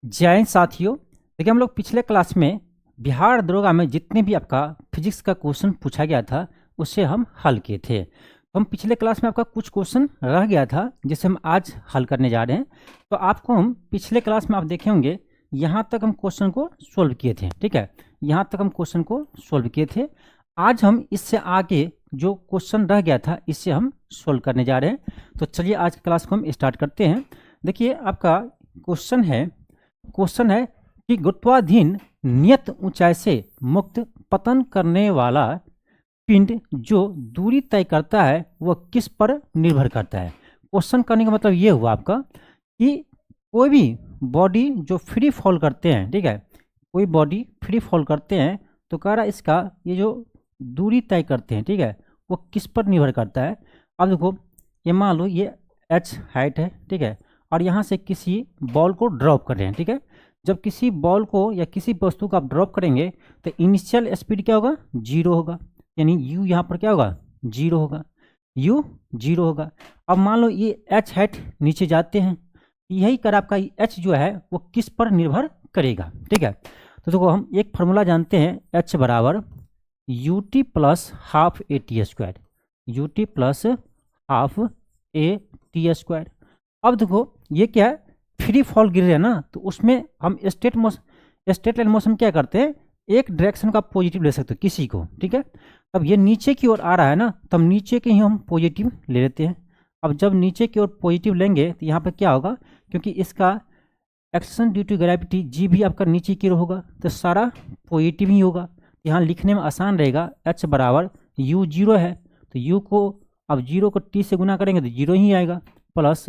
जय हिंद साथियों। देखिए, हम लोग पिछले क्लास में बिहार दरोगा में जितने भी आपका फिजिक्स का क्वेश्चन पूछा गया था उसे हम हल किए थे। तो हम पिछले क्लास में आपका कुछ क्वेश्चन रह गया था जिसे हम आज हल करने जा रहे हैं। तो आपको हम पिछले क्लास में आप देखे होंगे यहाँ तक हम क्वेश्चन को सोल्व किए थे। ठीक है, यहाँ तक हम क्वेश्चन को सोल्व किए थे। आज हम इससे आगे जो क्वेश्चन रह गया था इसे हम सोल्व करने जा रहे हैं। तो चलिए आज की क्लास को हम स्टार्ट करते हैं। देखिए, आपका क्वेश्चन है कि गुरुत्वाधीन नियत ऊंचाई से मुक्त पतन करने वाला पिंड जो दूरी तय करता है वह किस पर निर्भर करता है। क्वेश्चन करने का मतलब ये हुआ आपका कि कोई भी बॉडी जो फ्री फॉल करते हैं, ठीक है, कोई बॉडी फ्री फॉल करते हैं तो कह रहा है इसका ये जो दूरी तय करते हैं, ठीक है, वो किस पर निर्भर करता है। अब देखो, ये मान लो ये h हाइट है, ठीक है, और यहाँ से किसी बॉल को ड्रॉप कर रहे हैं। ठीक है, जब किसी बॉल को या किसी वस्तु को आप ड्रॉप करेंगे तो इनिशियल स्पीड क्या होगा, 0 होगा, यानी u यहाँ पर क्या होगा, 0 होगा, u 0 होगा। अब मान लो ये h हैट नीचे जाते हैं, यही कर आपका h जो है वो किस पर निर्भर करेगा। ठीक है, तो देखो हम एक फार्मूला जानते हैं, h बराबर U T plus half A T square, you T plus half A T square. अब देखो ये क्या है, फ्री फॉल गिर रहे हैं ना, तो उसमें हम स्ट्रेट लाइन मोशन क्या करते हैं, एक डायरेक्शन का पॉजिटिव ले सकते हो किसी को। ठीक है, अब ये नीचे की ओर आ रहा है ना, तब नीचे के ही हम पॉजिटिव ले लेते हैं। अब जब नीचे की ओर पॉजिटिव लेंगे तो यहाँ पर क्या होगा, क्योंकि इसका action due to gravity G भी आपका नीचे की ओर होगा तो सारा पॉजिटिव ही होगा। यहाँ लिखने में आसान रहेगा, h बराबर u 0 है तो u को अब 0 को t से गुना करेंगे तो 0 ही आएगा, प्लस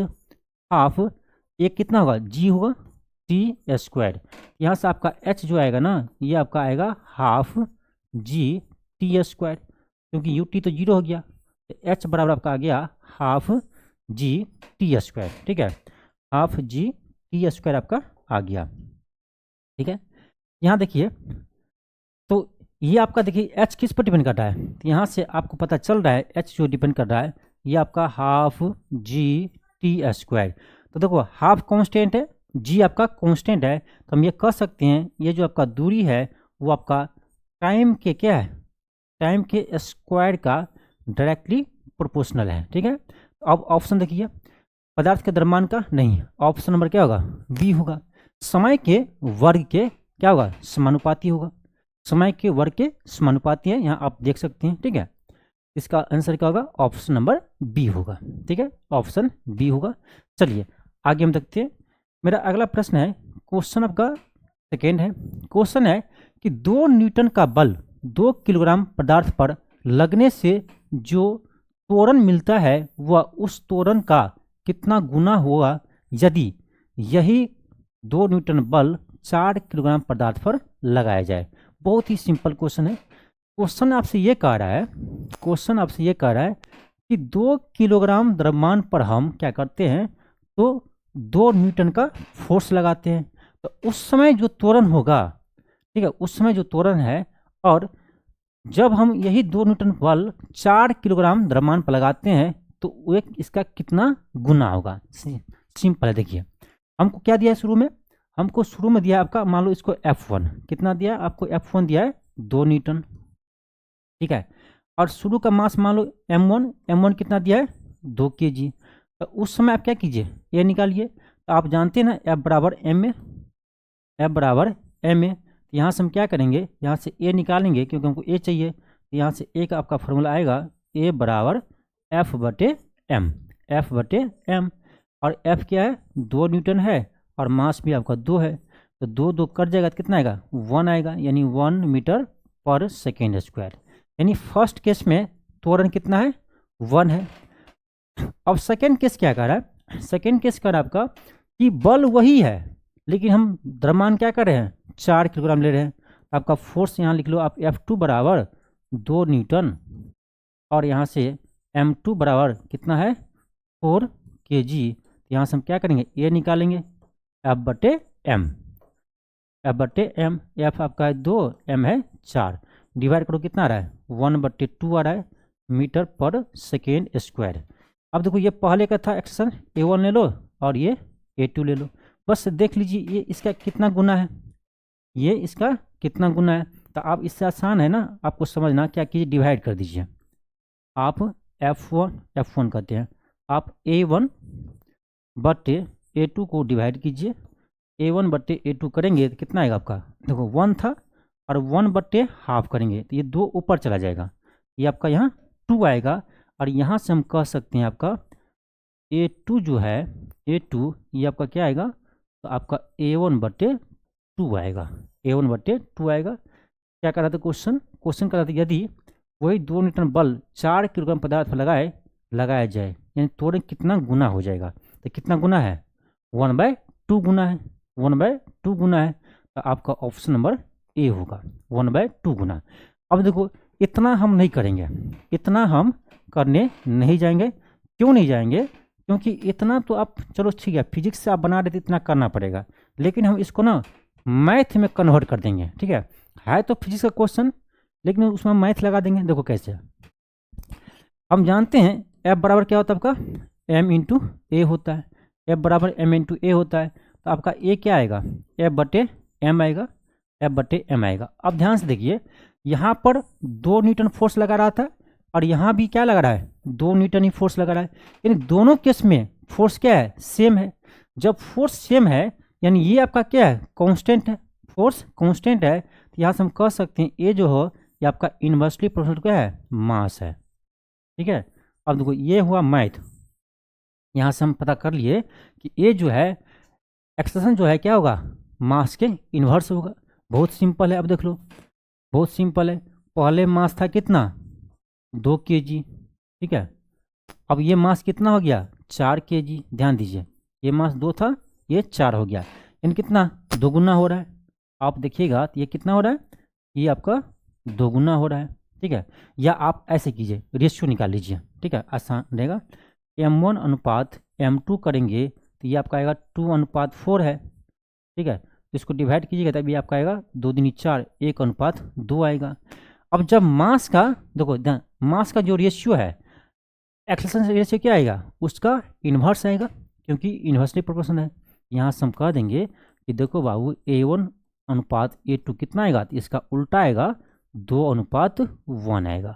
हाफ एक कितना होगा, g होगा टी स्क्वायर। यहाँ से आपका h जो आएगा ना, ये आपका आएगा हाफ g टी स्क्वायर, क्योंकि ut तो 0 हो गया तो h बराबर आपका आ गया हाफ g टी स्क्वायर। ठीक है, हाफ g टी स्क्वायर आपका आ गया। ठीक है, यहाँ देखिए, तो ये आपका देखिए h किस पर डिपेंड कर रहा है, तो यहाँ से आपको पता चल रहा है h जो डिपेंड कर रहा है ये आपका हाफ जी टी स्क्वायर। तो देखो हाफ कांस्टेंट है, g आपका कांस्टेंट है, तो हम ये कह सकते हैं ये जो आपका दूरी है वो आपका टाइम के क्या है, टाइम के स्क्वायर का डायरेक्टली प्रोपोर्शनल है। ठीक है, अब ऑप्शन देखिए, पदार्थ के द्रव्यमान का नहीं, ऑप्शन नंबर क्या होगा, बी होगा। समय के वर्ग के क्या होगा, समानुपाती होगा, समय के वर्ग के समानुपाती है, यहाँ आप देख सकते हैं। ठीक है, इसका आंसर क्या होगा, ऑप्शन नंबर बी होगा। ठीक है, ऑप्शन बी होगा। चलिए आगे हम देखते हैं। मेरा अगला प्रश्न है, क्वेश्चन आपका सेकेंड है। क्वेश्चन है कि 2 न्यूटन का बल 2 किलोग्राम पदार्थ पर लगने से जो त्वरण मिलता है वह उस त्वरण का कितना गुना होगा यदि यही 2 न्यूटन बल 4 किलोग्राम पदार्थ पर लगाया जाए। बहुत ही सिंपल क्वेश्चन है। क्वेश्चन आपसे ये कह रहा है, क्वेश्चन आपसे ये कह रहा है कि 2 किलोग्राम द्रव्यमान पर हम क्या करते हैं, तो 2 न्यूटन का फोर्स लगाते हैं, तो उस समय जो त्वरण होगा, ठीक है, उस समय जो त्वरण है, और जब हम यही 2 न्यूटन बल 4 किलोग्राम द्रव्यमान पर लगाते हैं तो वो इसका कितना गुना होगा। सिंपल है। देखिए हमको क्या दिया है शुरू में, हमको शुरू में दिया है आपका, मान लो इसको F1 कितना दिया है, आपको F1 दिया है 2 न्यूटन। ठीक है, और शुरू का मास मान लो M1 कितना दिया है 2 kg। तो उस समय आप क्या कीजिए, ये निकालिए। तो आप जानते हैं ना F बराबर M ए, F बराबर M ए। तो यहाँ से हम क्या करेंगे, यहाँ से A निकालेंगे क्योंकि हमको A चाहिए। तो यहाँ से A का आपका फॉर्मूला आएगा A बराबर F बटे M, F बटे M। और F क्या है, 2 न्यूटन है और मास भी आपका 2 है, तो 2 2 कट जाएगा तो कितना आएगा, 1 आएगा, यानी 1 मीटर पर सेकेंड स्क्वायर। यानी फर्स्ट केस में त्वरण कितना है, 1 है। अब सेकेंड केस क्या कर रहा है, सेकेंड केस कर आपका कि बल वही है लेकिन हम द्रव्यमान क्या कर रहे हैं, 4 किलोग्राम ले रहे हैं। आपका फोर्स यहाँ लिख लो आप, F2 बराबर 2 न्यूटन और यहाँ से M2 बराबर कितना है 4 kg। यहाँ से हम क्या करेंगे, A निकालेंगे, F बटे M, F बटे M। F आपका है 2, M है 4, डिवाइड करो कितना आ रहा है, 1 बटे 2 आ रहा है मीटर पर सेकेंड स्क्वायर। अब देखो ये पहले का था एक्सप्रेशन, A1 ले लो और ये A2 ले लो, बस देख लीजिए ये इसका कितना गुना है, ये इसका कितना गुना है। तो आप इससे आसान है ना आपको समझना, क्या कीजिए डिवाइड कर दीजिए। आप F1 कहते हैं, आप A1 बटे A2 को डिवाइड कीजिए। A1 बटे A2 करेंगे तो कितना आएगा आपका, देखो 1 था और 1 बटे हाफ करेंगे तो ये 2 ऊपर चला जाएगा, ये आपका यहाँ 2 आएगा। और यहाँ से हम कह सकते हैं आपका A2 जो है, A2 ये आपका क्या आएगा, तो आपका A1 बटे 2 आएगा, A1 बटे 2 आएगा। क्या कर रहा था क्वेश्चन कर रहा था यदि वही 2 न्यूटन बल 4 किलोग्राम पदार्थ पर लगाया जाए, यानी तुरंत कितना गुना हो जाएगा। तो कितना गुना है, 1/2 गुना है, 1/2 गुना है। तो आपका ऑप्शन नंबर ए होगा, 1/2 गुना। अब देखो इतना हम नहीं करेंगे, इतना हम करने नहीं जाएंगे। क्यों नहीं जाएंगे, क्योंकि इतना तो आप चलो ठीक है फिजिक्स से आप बना रहे थे इतना करना पड़ेगा, लेकिन हम इसको ना मैथ में कन्वर्ट कर देंगे। ठीक है तो फिजिक्स का क्वेश्चन, लेकिन उसमें मैथ लगा देंगे। देखो कैसे, हम जानते हैं F बराबर क्या होता है आपका, M इंटू ए होता है, F बराबर M इंटू ए होता है। तो आपका ए क्या आएगा, F बटे M आएगा, F बटे M आएगा। अब ध्यान से देखिए यहाँ पर 2 न्यूटन फोर्स लगा रहा था और यहाँ भी क्या लगा रहा है, 2 न्यूटन ही फोर्स लगा रहा है, यानी दोनों केस में फोर्स क्या है, सेम है। जब फोर्स सेम है यानी ये आपका क्या है, कांस्टेंट है, फोर्स कांस्टेंट है। तो यहाँ से हम कह सकते हैं ए जो हो ये आपका इन्वर्सली प्रोपोर्शनल क्या है, मास है। ठीक है, अब देखो ये हुआ मैथ, यहाँ से हम पता कर लिए कि ए जो है एक्सप्रेशन जो है क्या होगा, मास के इन्वर्स होगा। बहुत सिंपल है, अब देख लो बहुत सिंपल है। पहले मास था कितना, 2 kg, ठीक है। अब ये मास कितना हो गया, 4 kg। ध्यान दीजिए ये मास 2 था, ये 4 हो गया, यानी कितना 2 गुना हो रहा है। आप देखिएगा तो ये कितना हो रहा है, ये आपका 2 गुना हो रहा है। ठीक है, या आप ऐसे कीजिए रेशियो निकाल लीजिए, ठीक है आसान रहेगा। M1 अनुपात M2 करेंगे तो ये आपका आएगा 2:4 है। ठीक है, इसको डिवाइड कीजिएगा तभी आपका आएगा 2 दूनी 4, 1:2 आएगा। अब जब मास का देखो मास का जो रेशियो है एक्सेलरेशन रेशियो क्या आएगा, उसका इन्वर्स आएगा, क्योंकि इन्वर्सली प्रोपोर्शनल है। यहाँ से हम कह देंगे कि देखो बाबू A1 अनुपात A2 कितना आएगा, तो इसका उल्टा आएगा 2:1 आएगा,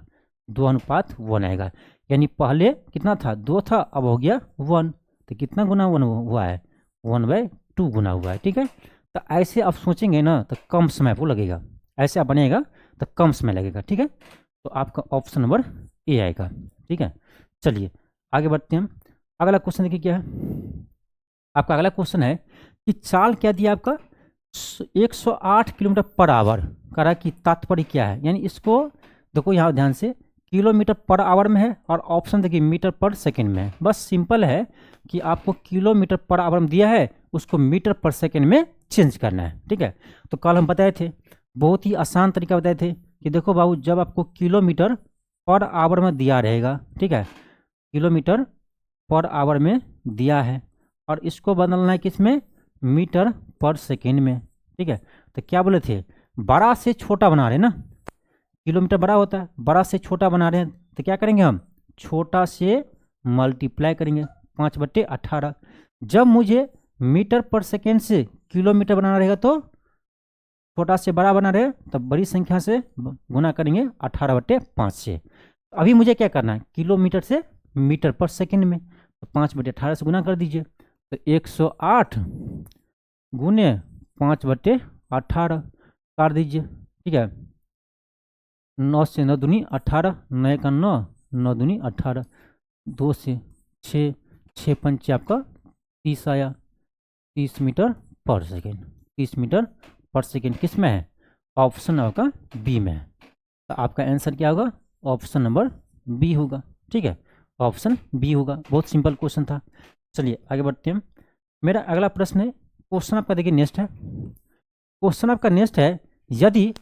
2:1 आएगा। यानी पहले कितना था, 2 था, अब हो गया 1, तो कितना गुना 1 हुआ है, 1/2 गुना हुआ है। ठीक है, तो ऐसे आप सोचेंगे ना तो कम समय आपको लगेगा, ऐसे आप बनेगा तो कम समय लगेगा। ठीक है, तो आपका ऑप्शन नंबर ए आएगा। ठीक है, चलिए आगे बढ़ते हैं हम। अगला क्वेश्चन देखिए क्या है, आपका अगला क्वेश्चन है कि चाल क्या दिया आपका 108 किलोमीटर पर आवर करा कि तात्पर्य क्या है। यानी इसको देखो यहाँ ध्यान से किलोमीटर पर आवर में है और ऑप्शन देखिए मीटर पर सेकंड में है। बस सिंपल है कि आपको किलोमीटर पर आवर में दिया है उसको मीटर पर सेकंड में चेंज करना है। ठीक है, तो कल हम बताए थे बहुत ही आसान तरीका बताए थे कि देखो बाबू जब आपको किलोमीटर पर आवर में दिया रहेगा, ठीक है किलोमीटर पर आवर में दिया है और इसको बदलना है किसमें, मीटर पर सेकेंड में। ठीक है, तो क्या बोले थे, बड़ा से छोटा बना रहे ना, किलोमीटर बड़ा होता है, बड़ा से छोटा बना रहे हैं तो क्या करेंगे हम, छोटा से मल्टीप्लाई करेंगे 5/18। जब मुझे मीटर पर सेकेंड से किलोमीटर बनाना रहेगा तो छोटा से बड़ा बना रहे तब बड़ी संख्या से गुना करेंगे 18/5 से। अभी मुझे क्या करना है, किलोमीटर से मीटर पर सेकेंड में, तो 5/18 से गुना कर दीजिए, तो 108 गुने 5/18 काट दीजिए। ठीक है, 9 से 9 दूनी 18, 9 का 9, 9 दूनी 18, 2 से 6, 6 पंचे आपका 30 आया, 30 मीटर पर सेकेंड। 30 मीटर पर सेकेंड किस में है, ऑप्शन आपका बी में है। तो आपका आंसर क्या होगा, ऑप्शन नंबर बी होगा। ठीक है, ऑप्शन बी होगा। बहुत सिंपल क्वेश्चन था। चलिए आगे बढ़ते हैं। मेरा अगला प्रश्न है, क्वेश्चन आपका देखिए नेक्स्ट है, क्वेश्चन आपका नेक्स्ट है यदि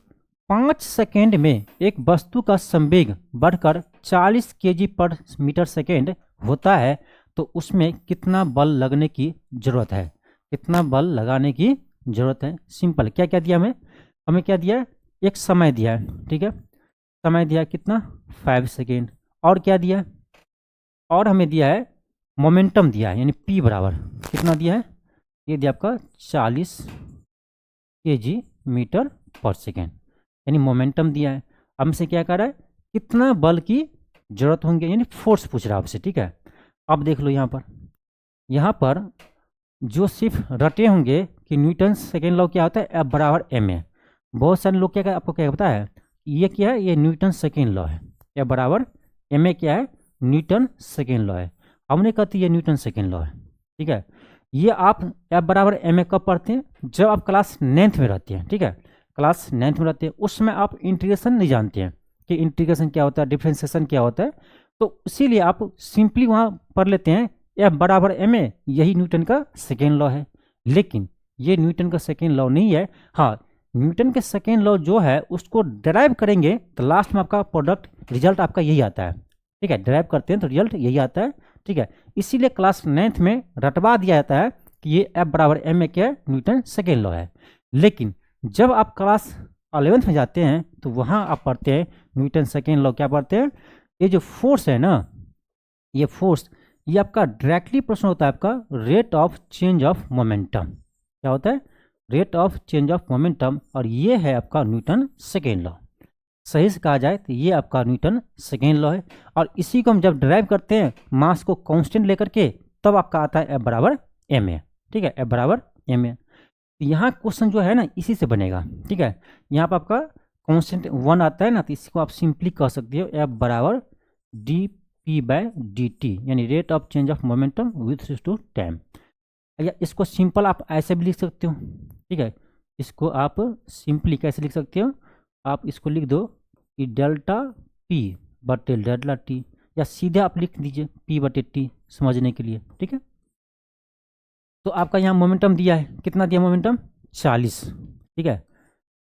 5 सेकेंड में एक वस्तु का संवेग बढ़कर 40 kg पर मीटर सेकेंड होता है तो उसमें कितना बल लगने की जरूरत है, कितना बल लगाने की जरूरत है। सिंपल, क्या क्या दिया हमें क्या दिया है, एक समय दिया है। ठीक है, समय दिया कितना 5 सेकेंड, और क्या दिया है, और हमें दिया है मोमेंटम दिया है, यानी P बराबर कितना दिया है ये दिया आपका 40 kg मीटर पर सेकेंड, यानी मोमेंटम दिया है। अब हमसे क्या कर रहा है, कितना बल की जरूरत होंगे, यानी फोर्स पूछ रहा है आपसे, ठीक है। अब देख लो यहाँ पर जो सिर्फ रटे होंगे कि न्यूटन सेकेंड लॉ क्या होता है, F बराबर ma। बहुत सारे लोग क्या आपको क्या पता है, ये क्या है, ये न्यूटन सेकेंड लॉ है। F बराबर ma क्या है, न्यूटन सेकेंड लॉ है। हमने कहते ये न्यूटन सेकेंड लॉ है, ठीक है। ये आप F बराबर ma कब पढ़ते हैं, जब आप क्लास 9th में रहते हैं, ठीक है। क्लास 9th में रहते हैं, उसमें आप इंटीग्रेशन नहीं जानते हैं कि इंटीग्रेशन क्या होता है, डिफ्रेंसिएशन क्या होता है, तो इसीलिए आप सिंपली वहाँ पढ़ लेते हैं F बराबर ma, यही न्यूटन का सेकेंड लॉ है। लेकिन ये न्यूटन का सेकेंड लॉ नहीं है। हाँ, न्यूटन के सेकेंड लॉ जो है उसको डिराइव करेंगे तो लास्ट में आपका प्रोडक्ट रिजल्ट आपका यही आता है, ठीक है। डिराइव करते हैं तो रिजल्ट यही आता है, ठीक है। इसीलिए क्लास 9th में रटवा दिया जाता है कि ये F बराबर ma क्या है, न्यूटन सेकेंड लॉ है। लेकिन जब आप क्लास 11th में जाते हैं तो वहाँ आप पढ़ते हैं न्यूटन सेकेंड लॉ। क्या पढ़ते हैं, ये जो फोर्स है ना, ये फोर्स, ये आपका डायरेक्टली प्रश्न होता है आपका rate of change of momentum. क्या होता है, rate of change of momentum, और ये है आपका न्यूटन सेकेंड लॉ। सही से कहा जाए तो ये आपका न्यूटन सेकेंड लॉ है। और इसी को हम जब ड्राइव करते हैं मास को कांस्टेंट लेकर के, तब आपका आता है F बराबर ma, ठीक है। F बराबर ma, यहाँ क्वेश्चन जो है ना इसी से बनेगा, ठीक है। यहाँ पर आपका कांस्टेंट 1 आता है ना, तो इसको आप सिंपली कह सकते हो F बराबर dp/dt, यानी rate of change of momentum with respect to time. या इसको सिंपल आप ऐसे भी लिख सकते हो, ठीक है। इसको आप सिंपली कैसे लिख सकते हो, आप इसको लिख दो कि डेल्टा p बटे डेल्टा t, या सीधे आप लिख दीजिए p बटे t समझने के लिए, ठीक है। तो आपका यहाँ मोमेंटम दिया है, कितना दिया मोमेंटम, 40, ठीक है।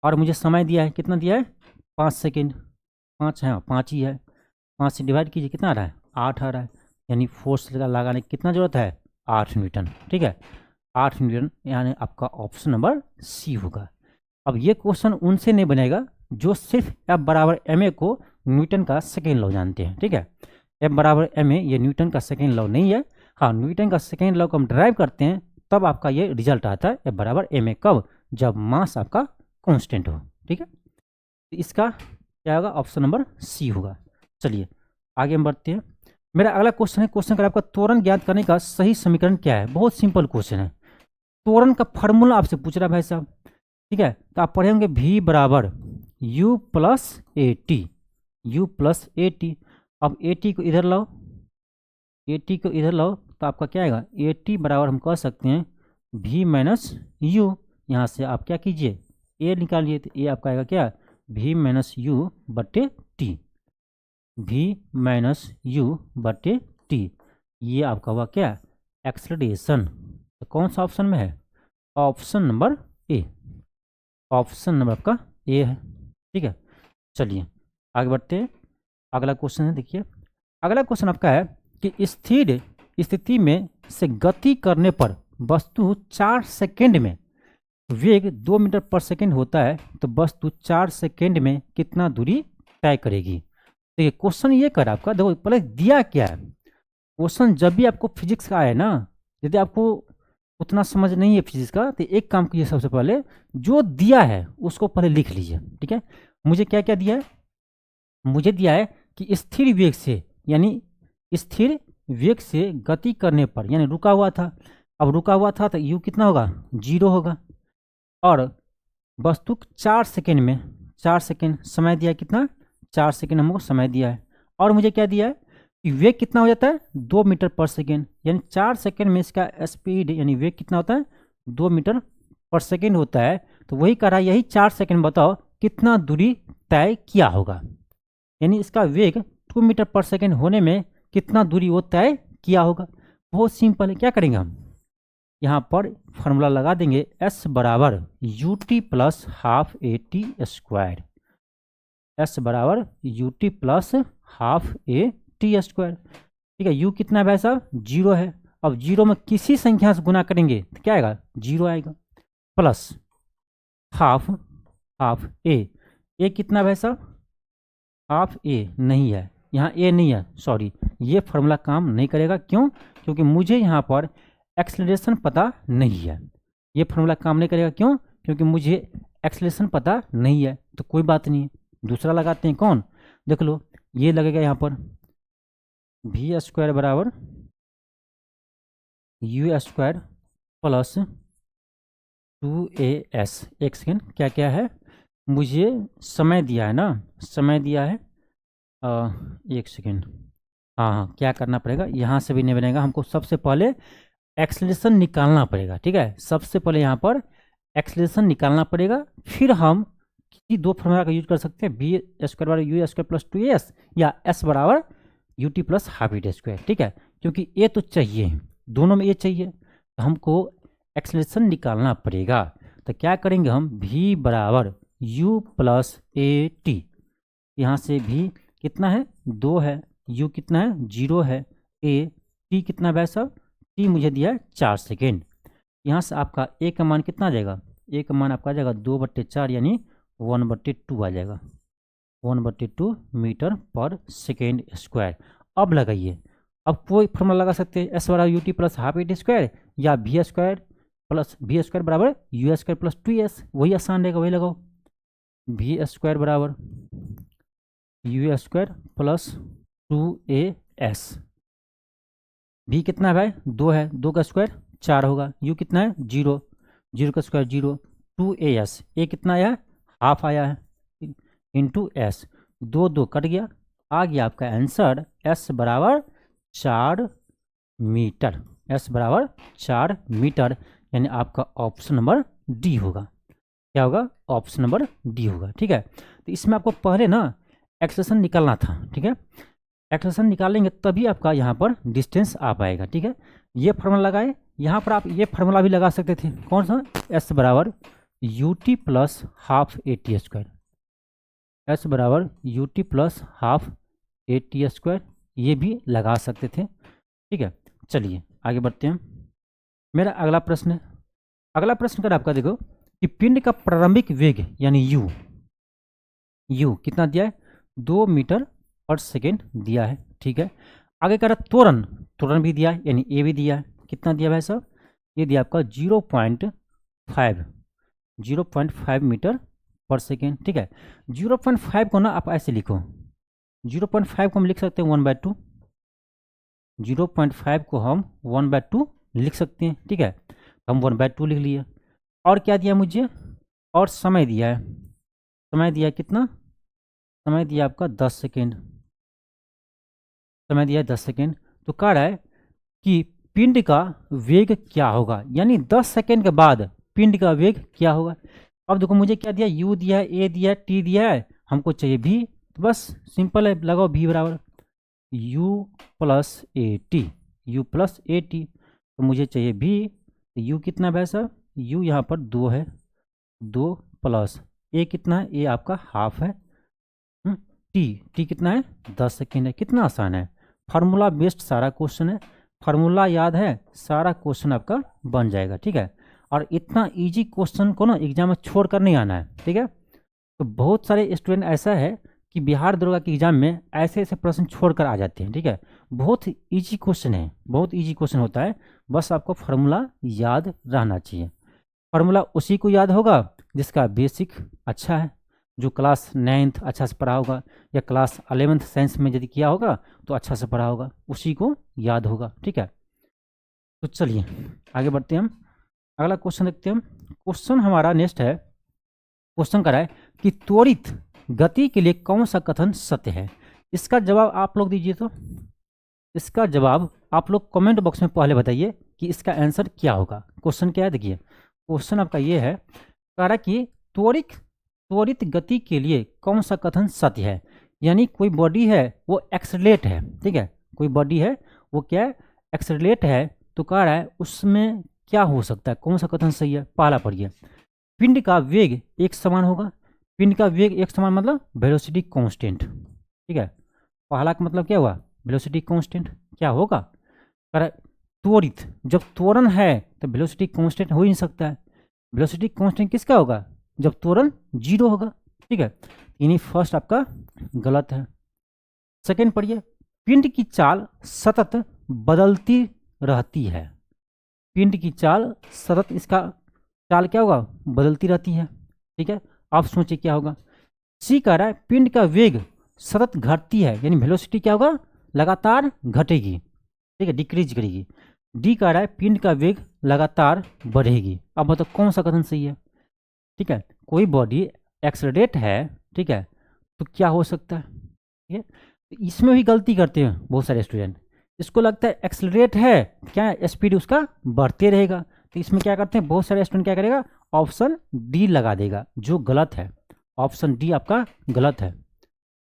और मुझे समय दिया है, कितना दिया है, 5 सेकेंड, 5 है, 5 ही है। 5 से डिवाइड कीजिए, कितना आ रहा है, 8 आ रहा है। यानी फोर्स लगाने की कितना जरूरत है, 8 न्यूटन, ठीक है। 8 न्यूटन, यानी आपका ऑप्शन नंबर सी होगा। अब ये क्वेश्चन उनसे नहीं बनेगा जो सिर्फ F बराबर ma को न्यूटन का सेकेंड लॉ जानते हैं, ठीक है। F बराबर ma ये न्यूटन का सेकेंड लॉ नहीं है। हाँ, न्यूटन का सेकेंड लॉ को हम ड्राइव करते हैं तब आपका ये रिजल्ट आता है F बराबर ma, कब, जब मास आपका कांस्टेंट हो, ठीक है। तो इसका क्या होगा, ऑप्शन नंबर सी होगा। चलिए आगे हम बढ़ते हैं। मेरा अगला क्वेश्चन है, क्वेश्चन का आपका त्वरण ज्ञात करने का सही समीकरण क्या है। बहुत सिंपल क्वेश्चन है, त्वरण का फार्मूला आपसे पूछ रहा है भाई साहब, ठीक है। तो आप पढ़े होंगे v बराबर u plus A T, you plus A T. अब ए टी को इधर लाओ, ए टी को इधर लाओ, तो आपका क्या आएगा, ए टी बराबर हम कह सकते हैं v माइनस यू। यहाँ से आप क्या कीजिए, ए निकालिए, तो ए आपका आएगा क्या, v माइनस यू बटे टी, v माइनस यू बटे टी। ये आपका हुआ क्या, एक्सेलरेशन। तो कौन सा ऑप्शन में है, option number A, option number आपका ए है, ठीक है। चलिए आगे बढ़ते हैं। अगला क्वेश्चन है, देखिए अगला क्वेश्चन आपका है कि स्थिर स्थिति में से गति करने पर वस्तु 4 सेकेंड में, वेग 2 मीटर पर सेकेंड होता है, तो वस्तु 4 सेकेंड में कितना दूरी तय करेगी। तो ये क्वेश्चन ये कर आपका, देखो पहले दिया क्या है क्वेश्चन। जब भी आपको फिजिक्स का है ना, यदि आपको उतना समझ नहीं है फिजिक्स का, तो एक काम कीजिए, सबसे पहले जो दिया है उसको पहले लिख लीजिए, ठीक है। मुझे क्या क्या दिया है, मुझे दिया है कि स्थिर वेग से, यानी स्थिर वेग से गति करने पर, यानी रुका हुआ था, अब रुका हुआ था तो u कितना होगा, 0 होगा। और वस्तु 4 सेकेंड में, 4 सेकेंड समय दिया है, कितना, 4 सेकेंड हमको समय दिया है। और मुझे क्या दिया है कि वेग कितना हो जाता है, 2 मीटर पर सेकेंड, यानी 4 सेकेंड में इसका स्पीड यानी वेग कितना होता है, 2 मीटर पर सेकेंड होता है। तो वही कह रहा है, यही 4 सेकेंड बताओ कितना दूरी तय किया होगा, यानी इसका वेग 2 मीटर पर सेकेंड होने में कितना दूरी वो तय किया होगा। बहुत सिंपल है, क्या करेंगे हम यहाँ पर फार्मूला लगा देंगे, s बराबर U T plus half A T square, s बराबर U T plus half A T square, ठीक है। u कितना है भाई साहब, 0 है। अब 0 में किसी संख्या से गुना करेंगे तो क्या आएगा, 0 आएगा, प्लस हाफ, हाफ ए कितना भाई साहब, हाफ ए नहीं है, यहाँ ए नहीं है, सॉरी, ये फार्मूला काम नहीं करेगा। क्यों, क्योंकि मुझे यहाँ पर एक्सेलरेशन पता नहीं है। ये फॉर्मूला काम नहीं करेगा, क्यों? क्योंकि मुझे एक्सेलरेशन पता नहीं है। तो कोई बात नहीं है, दूसरा लगाते हैं। कौन? देख लो, ये लगेगा यहाँ पर वी स्क्वायर बराबर यू स्क्वायर प्लस 2as। एक सेकेंड, क्या क्या है, मुझे समय दिया है ना, समय दिया है। एक सेकेंड, हाँ हाँ, क्या करना पड़ेगा, यहाँ से भी नहीं बनेगा, हमको सबसे पहले एक्सेलरेशन निकालना पड़ेगा। ठीक है, सबसे पहले यहाँ पर एक्सेलरेशन निकालना पड़ेगा, फिर हम किसी दो फॉर्मूला का यूज कर सकते हैं, वी स्क्वायर बराबर यू स्क्वायर प्लस 2as या एस बराबर U T plus half V square. ठीक है, क्योंकि ये तो चाहिए, दोनों में ये चाहिए, तो हमको एक्सेलरेशन निकालना पड़ेगा। तो क्या करेंगे हम, v बराबर u प्लस ए टी, यहाँ से v कितना है 2 है, u कितना है 0 है, a t कितना है भाई साहब, t मुझे दिया है 4 सेकेंड। यहाँ से आपका a का मान कितना आ जाएगा, a का मान आपका आ जाएगा 2/4 यानी 1/2 आ जाएगा, 1/2 मीटर पर सेकेंड स्क्वायर। अब लगाइए, अब कोई फॉर्मूला लगा सकते हैं, एस बराबर यू टी प्लस हाफ ए स्क्वायर या वी स्क्वायर बराबर यू स्क्वायर प्लस 2s, वही आसान रहेगा, वही लगाओ। वी स्क्वायर बराबर यू स्क्वायर प्लस 2as, भी कितना है भाई 2 है, 2 का स्क्वायर 4 होगा, यू कितना है 0, 0 का स्क्वायर 0, 2as, ए कितना आया है हाफ आया है, इंटू एस, 2 2 कट गया, आ गया आपका आंसर एस बराबर 4 मीटर, एस बराबर 4 मीटर, यानी आपका ऑप्शन नंबर डी होगा। क्या होगा, ऑप्शन नंबर डी होगा। ठीक है, तो इसमें आपको पहले ना एक्सेलरेशन निकालना था। ठीक है, एक्सेलरेशन निकालेंगे तभी आपका यहाँ पर डिस्टेंस आ पाएगा। ठीक है, ये फार्मूला लगाए, यहाँ पर आप ये फार्मूला भी लगा सकते थे, कौन सा, एस बराबर U T plus half A T square, S बराबर U T plus half A T square, ये भी लगा सकते थे। ठीक है, चलिए आगे बढ़ते हैं। मेरा अगला प्रश्न है, अगला प्रश्न कर आपका देखो कि पिंड का प्रारंभिक वेग यानी यू कितना दिया है 2 मीटर पर सेकेंड दिया है। ठीक है, आगे कह रहा त्वरण भी दिया है, यानी ए भी दिया है, कितना दिया भाई साहब, ये दिया आपका 0.5 मीटर पर सेकेंड। ठीक है, 0.5 को ना आप ऐसे लिखो, 0.5 को हम लिख सकते हैं 1/2, 0.5 को हम 1/2 लिख सकते हैं। ठीक है, हम 1/2 लिख लिए, और क्या दिया मुझे, और समय दिया है, समय दिया है कितना, समय दिया आपका 10 सेकेंड, समय दिया है 10 सेकेंड। तो कह रहा है कि पिंड का वेग क्या होगा, यानी 10 सेकेंड के बाद पिंड का वेग क्या होगा। अब देखो मुझे क्या दिया, यू दिया है, ए दिया है, टी दिया है, हमको चाहिए भी, तो बस सिंपल है, लगाओ भी बराबर you plus A T, you plus A T, तो मुझे चाहिए भी, तो यू कितना है भाई साहब, यू यहाँ पर 2 है, 2 प्लस ए कितना है, ए आपका हाफ है, टी कितना है 10 सेकेंड है। कितना आसान है, फार्मूला बेस्ड सारा क्वेश्चन है, फार्मूला याद है सारा क्वेश्चन आपका बन जाएगा। ठीक है, और इतना इजी क्वेश्चन को ना एग्जाम में छोड़ कर नहीं आना है। ठीक है, तो बहुत सारे स्टूडेंट ऐसा है कि बिहार दरोगा के एग्जाम में ऐसे ऐसे प्रश्न छोड़ कर आ जाते हैं। ठीक है, बहुत ईजी क्वेश्चन है, बहुत ईजी क्वेश्चन होता है, बस आपको फार्मूला याद रहना चाहिए। फार्मूला उसी को याद होगा जिसका बेसिक अच्छा है, जो क्लास 9th अच्छा से पढ़ा होगा या क्लास 11th साइंस में यदि किया होगा तो अच्छा से पढ़ा होगा, उसी को याद होगा। ठीक है, तो चलिए आगे बढ़ते हैं, हम अगला क्वेश्चन देखते हैं। क्वेश्चन हमारा नेक्स्ट है, क्वेश्चन कर रहा है कि त्वरित गति के लिए कौन सा कथन सत्य है। इसका जवाब आप लोग दीजिए, तो इसका जवाब आप लोग कमेंट बॉक्स में पहले बताइए कि इसका आंसर क्या होगा। क्वेश्चन क्या है, देखिए क्वेश्चन आपका ये है, कह रहा कि त्वरित गति के लिए कौन सा कथन सत्य है, यानी कोई बॉडी है वो एक्सेलरेट है। ठीक है, कोई बॉडी है वो क्या है, एक्सेलरेट है, तो कह रहा है उसमें क्या हो सकता है, कौन सा कथन सही है। पहला पढ़िए, पिंड का वेग एक समान होगा, पिंड का वेग एक समान मतलब वेलोसिटी कांस्टेंट। ठीक है, पहला का मतलब क्या हुआ, वेलोसिटी कांस्टेंट क्या होगा, कह रहा है त्वरित, जब त्वरण है तो वेलोसिटी कांस्टेंट हो ही नहीं सकता है, वेलोसिटी कांस्टेंट किसका होगा, जब त्वरण 0 होगा। ठीक है, यानी फर्स्ट आपका गलत है। सेकेंड पढ़िए, पिंड की चाल सतत बदलती रहती है, पिंड की चाल सतत, इसका चाल क्या होगा, बदलती रहती है। ठीक है, आप सोचिए क्या होगा। सी कह रहा है पिंड का वेग सतत घटती है, यानी वेलोसिटी क्या होगा, लगातार घटेगी। ठीक है, डिक्रीज करेगी। डी कह रहा है पिंड का वेग लगातार बढ़ेगी। अब बताओ कौन सा कथन सही है। ठीक है, कोई बॉडी एक्सलरेट है, ठीक है, तो क्या हो सकता है। ठीक है, तो इसमें भी गलती करते हैं बहुत सारे स्टूडेंट। इसको लगता है एक्सलरेट है, क्या स्पीड उसका बढ़ते रहेगा। तो इसमें क्या करते हैं बहुत सारे स्टूडेंट, क्या करेगा, ऑप्शन डी लगा देगा, जो गलत है। ऑप्शन डी आपका गलत है।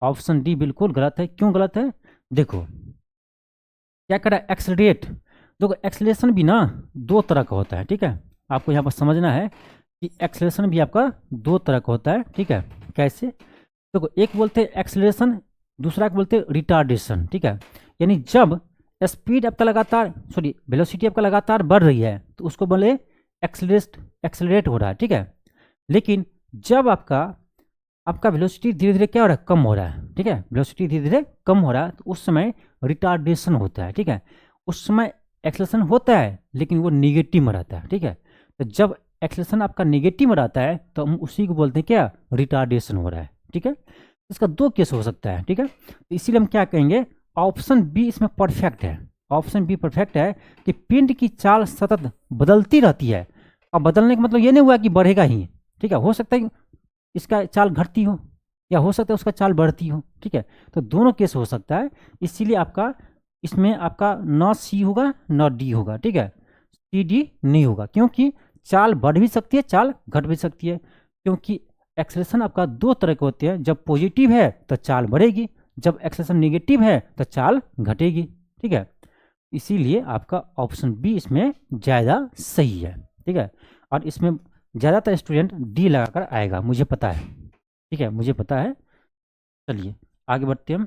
ऑप्शन डी बिल्कुल गलत है। क्यों गलत है, देखो क्या करा एक्सलरेट। देखो एक्सलेशन भी ना दो तरह का होता है। ठीक है, आपको यहाँ पर समझना है कि एक्सलेशन भी आपका दो तरह का होता है। ठीक है, कैसे, देखो एक बोलते हैं एक्सलेशन, दूसरा को बोलते हैं रिटार्डेशन। ठीक है, यानी जब स्पीड आपका लगातार, सॉरी वेलोसिटी आपका लगातार बढ़ रही है तो उसको बोले एक्सलरेट हो रहा है। ठीक है, लेकिन जब आपका आपका वेलोसिटी धीरे धीरे क्या हो रहा है, कम हो रहा है। ठीक है, वेलोसिटी धीरे धीरे कम हो रहा है तो उस समय रिटार्डेशन होता है। ठीक है, उस समय एक्सेलेरेशन होता है लेकिन वो निगेटिव में रहता है। ठीक है, तो जब एक्सेलेरेशन आपका निगेटिव में रहता है तो हम उसी को बोलते हैं क्या, रिटार्डेशन हो रहा है। ठीक है, इसका दो केस हो सकता है। ठीक है, तो इसीलिए हम क्या कहेंगे, ऑप्शन बी इसमें परफेक्ट है। ऑप्शन बी परफेक्ट है कि पिंड की चाल सतत बदलती रहती है। अब बदलने का मतलब ये नहीं हुआ कि बढ़ेगा ही। ठीक है, हो सकता है इसका चाल घटती हो या हो सकता है उसका चाल बढ़ती हो। ठीक है, तो दोनों केस हो सकता है। इसीलिए आपका इसमें आपका न सी होगा न डी होगा। ठीक है, सी डी नहीं होगा, क्योंकि चाल बढ़ भी सकती है, चाल घट भी सकती है। क्योंकि एक्सेलेरेशन आपका दो तरह के होते हैं, जब पॉजिटिव है तो चाल बढ़ेगी, जब एक्सेलेरेशन नेगेटिव है तो चाल घटेगी। ठीक है, इसीलिए आपका ऑप्शन बी इसमें ज़्यादा सही है। ठीक है, और इसमें ज़्यादातर स्टूडेंट डी लगाकर आएगा, मुझे पता है। ठीक है, मुझे पता है। चलिए आगे बढ़ते हैं।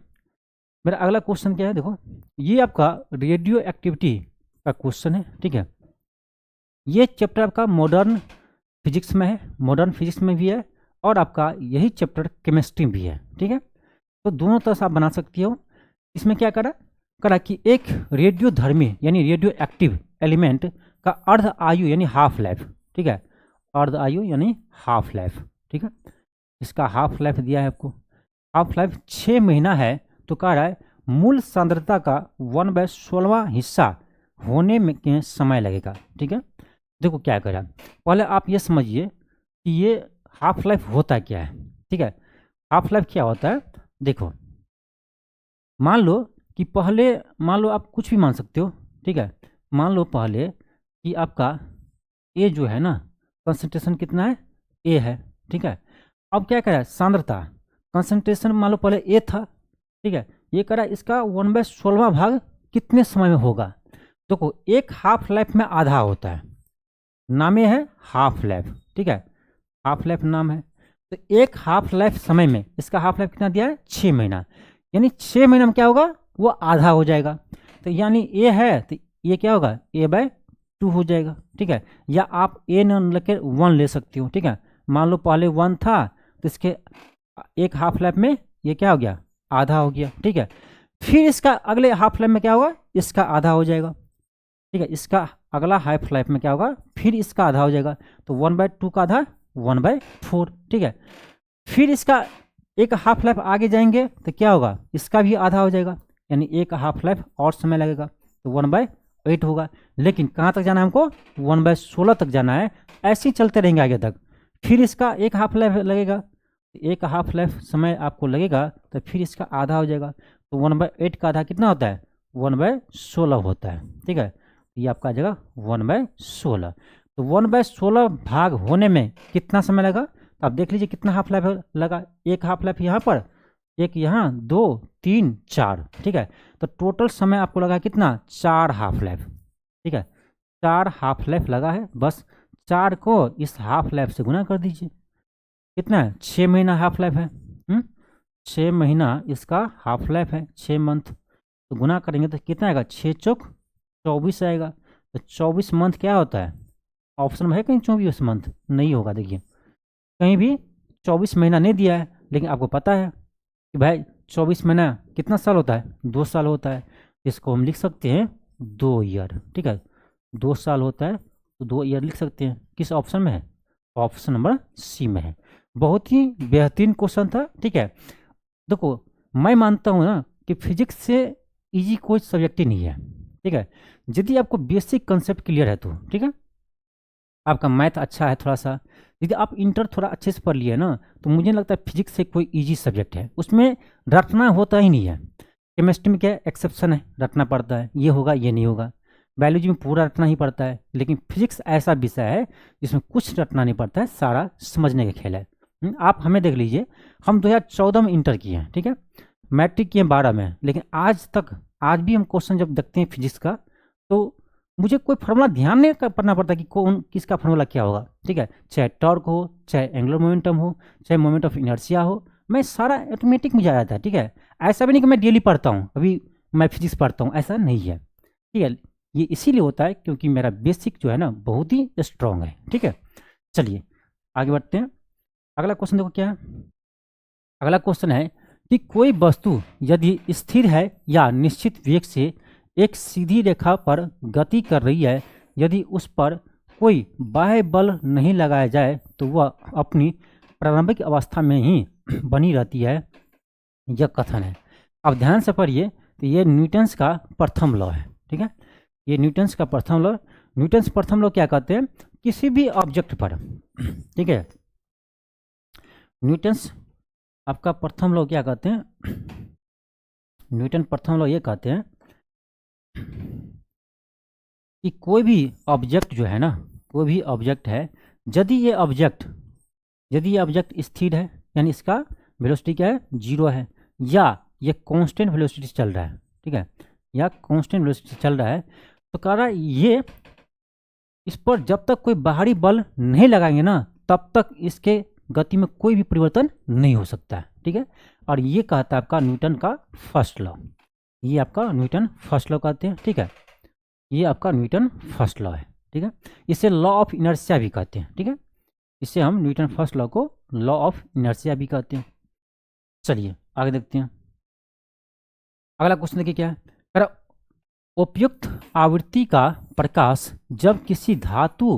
मेरा अगला क्वेश्चन क्या है, देखो ये आपका रेडियो एक्टिविटी का क्वेश्चन है। ठीक है, ये चैप्टर आपका मॉडर्न फिजिक्स में है, मॉडर्न फिजिक्स में भी है, और आपका यही चैप्टर केमिस्ट्री भी है। ठीक है, तो दोनों तरह से आप बना सकती हो। इसमें क्या करा कि एक रेडियो धर्मी यानी रेडियो एक्टिव एलिमेंट का अर्ध आयु यानी हाफ लाइफ। ठीक है, अर्ध आयु यानी हाफ लाइफ। ठीक है, इसका हाफ लाइफ दिया है आपको, हाफ लाइफ 6 महीना है। तो कह रहा है मूल सांद्रता का 1/16वां हिस्सा होने में समय लगेगा। ठीक है, देखो क्या करा, पहले आप ये समझिए कि ये हाफ लाइफ होता क्या है। ठीक है, हाफ लाइफ क्या होता है, देखो मान लो कि पहले, मान लो आप कुछ भी मान सकते हो। ठीक है, मान लो पहले कि आपका ए जो है ना, कंसंट्रेशन कितना है, ए है। ठीक है, अब क्या करा सांद्रता, कंसंट्रेशन मान लो पहले ए था। ठीक है, ये करा इसका 1/16वां भाग कितने समय में होगा। देखो एक हाफ लाइफ में आधा होता है, नाम ये है हाफ लाइफ। ठीक है, हाफ लाइफ नाम है। तो एक हाफ लाइफ समय में इसका हाफ लाइफ कितना दिया है, 6 महीना, यानी 6 महीना में क्या होगा, वो आधा हो जाएगा। तो यानी ए है तो ये क्या होगा, A/2 हो जाएगा। ठीक है, या आप ए न लेकर 1 ले सकती हो। ठीक है, मान लो पहले 1 था तो इसके एक हाफ लाइफ में ये क्या हो गया, आधा हो गया। ठीक है, फिर इसका अगले हाफ लाइफ में क्या होगा, इसका आधा हो जाएगा। ठीक है, इसका अगला हाफ लाइफ में क्या होगा, फिर इसका आधा हो जाएगा। तो 1/2 का आधा 1/4। ठीक है, फिर इसका एक हाफ लाइफ आगे जाएंगे तो क्या होगा, इसका भी आधा हो जाएगा, यानी एक हाफ लाइफ और समय लगेगा तो 1/8 होगा। लेकिन कहाँ तक जाना है हमको, 1/16 तक जाना है। ऐसे ही चलते रहेंगे आगे तक। फिर इसका एक हाफ लाइफ लगेगा, एक हाफ लाइफ समय आपको लगेगा तो फिर इसका आधा हो जाएगा। तो 1/8 का आधा कितना होता है, 1/16 होता है। ठीक है, ये आपका आ जाएगा 1/16। तो 1/16 भाग होने में कितना समय लगा, तो आप देख लीजिए कितना हाफ लाइफ लगा। एक हाफ लाइफ यहाँ पर, एक यहाँ, 2 3 4। ठीक है, तो टोटल समय आपको लगा कितना, 4 हाफ लाइफ। ठीक है, 4 हाफ लाइफ लगा है। बस 4 को इस हाफ लाइफ से गुना कर दीजिए, कितना है, 6 महीना हाफ लाइफ है। 6 महीना इसका हाफ लाइफ है, 6 मंथ। तो गुना करेंगे तो कितना आएगा, 6 चौक 24 आएगा। तो 24 मंथ क्या होता है, ऑप्शन में है कहीं 24 मंथ, नहीं होगा। देखिए कहीं भी 24 महीना नहीं दिया है, लेकिन आपको पता है कि भाई 24 महीना कितना साल होता है, 2 साल होता है। इसको हम लिख सकते हैं 2 ईयर। ठीक है, 2 साल होता है तो 2 ईयर लिख सकते हैं। किस ऑप्शन में है? ऑप्शन नंबर सी में है। बहुत ही बेहतरीन क्वेश्चन था, ठीक है। देखो मैं मानता हूँ ना कि फिजिक्स से इजी कोई सब्जेक्ट ही नहीं है, ठीक है। यदि आपको बेसिक कंसेप्ट क्लियर है तो ठीक है, आपका मैथ अच्छा है थोड़ा सा, यदि आप इंटर थोड़ा अच्छे से पढ़ लिए ना, तो मुझे नहीं लगता फिजिक्स से कोई इजी सब्जेक्ट है, उसमें रटना होता ही नहीं है। केमिस्ट्री में क्या एक्सेप्शन है, रटना पड़ता है, ये होगा ये नहीं होगा। बायोलॉजी में पूरा रटना ही पड़ता है, लेकिन फिजिक्स ऐसा विषय है जिसमें कुछ रटना नहीं पड़ता है, सारा समझने का खेल है। आप हमें देख लीजिए, हम 2014 में इंटर किए हैं, ठीक है, मैट्रिक किए 12 में, लेकिन आज भी हम क्वेश्चन जब देखते हैं फिजिक्स का, तो मुझे कोई फार्मूला ध्यान नहीं करना पड़ता कि कौन किसका फार्मूला क्या होगा, ठीक है। चाहे टॉर्क हो, चाहे एंगुलर मोमेंटम हो, चाहे मोमेंट ऑफ इनर्शिया हो, मैं सारा ऑटोमेटिक मुझे आ जाता है, ठीक है। ऐसा भी नहीं कि मैं डेली पढ़ता हूँ, अभी मैं फिजिक्स पढ़ता हूँ, ऐसा नहीं है, ठीक है। ये इसीलिए होता है क्योंकि मेरा बेसिक जो है ना बहुत ही स्ट्रांग है, ठीक है। चलिए आगे बढ़ते हैं। अगला क्वेश्चन देखो क्या है। अगला क्वेश्चन है कि कोई वस्तु यदि स्थिर है या निश्चित वेग से एक सीधी रेखा पर गति कर रही है, यदि उस पर कोई बाह्य बल नहीं लगाया जाए तो वह अपनी प्रारंभिक अवस्था में ही बनी रहती है, यह कथन है। अब ध्यान से पढ़िए, तो ये न्यूटन्स का प्रथम लॉ है, ठीक है। ये न्यूटन्स का प्रथम लॉ, न्यूटन्स प्रथम लॉ क्या कहते हैं, किसी भी ऑब्जेक्ट पर, ठीक है, न्यूटन्स आपका प्रथम लॉ क्या कहते हैं, न्यूटन प्रथम लॉ ये कहते हैं कि कोई भी ऑब्जेक्ट जो है ना, कोई भी ऑब्जेक्ट है, यदि ये ऑब्जेक्ट स्थिर है, यानी इसका वेलोसिटी क्या है, 0 है, या ये कांस्टेंट वेलोसिटी चल रहा है, ठीक है, या कांस्टेंट वेलोसिटी चल रहा है, तो कह रहा है ये इस पर जब तक कोई बाहरी बल नहीं लगाएंगे ना, तब तक इसके गति में कोई भी परिवर्तन नहीं हो सकता है, ठीक है। और ये कहता है आपका न्यूटन का फर्स्ट लॉ, ये आपका न्यूटन फर्स्ट लॉ कहते हैं, ठीक है। ये आपका न्यूटन फर्स्ट लॉ है, ठीक है। इसे लॉ ऑफ इनर्शिया भी कहते हैं, ठीक है। इसे हम न्यूटन फर्स्ट लॉ को लॉ ऑफ इनर्शिया भी कहते हैं। चलिए आगे देखते हैं। अगला क्वेश्चन देखिए क्या है, उपयुक्त आवृत्ति का प्रकाश जब किसी धातु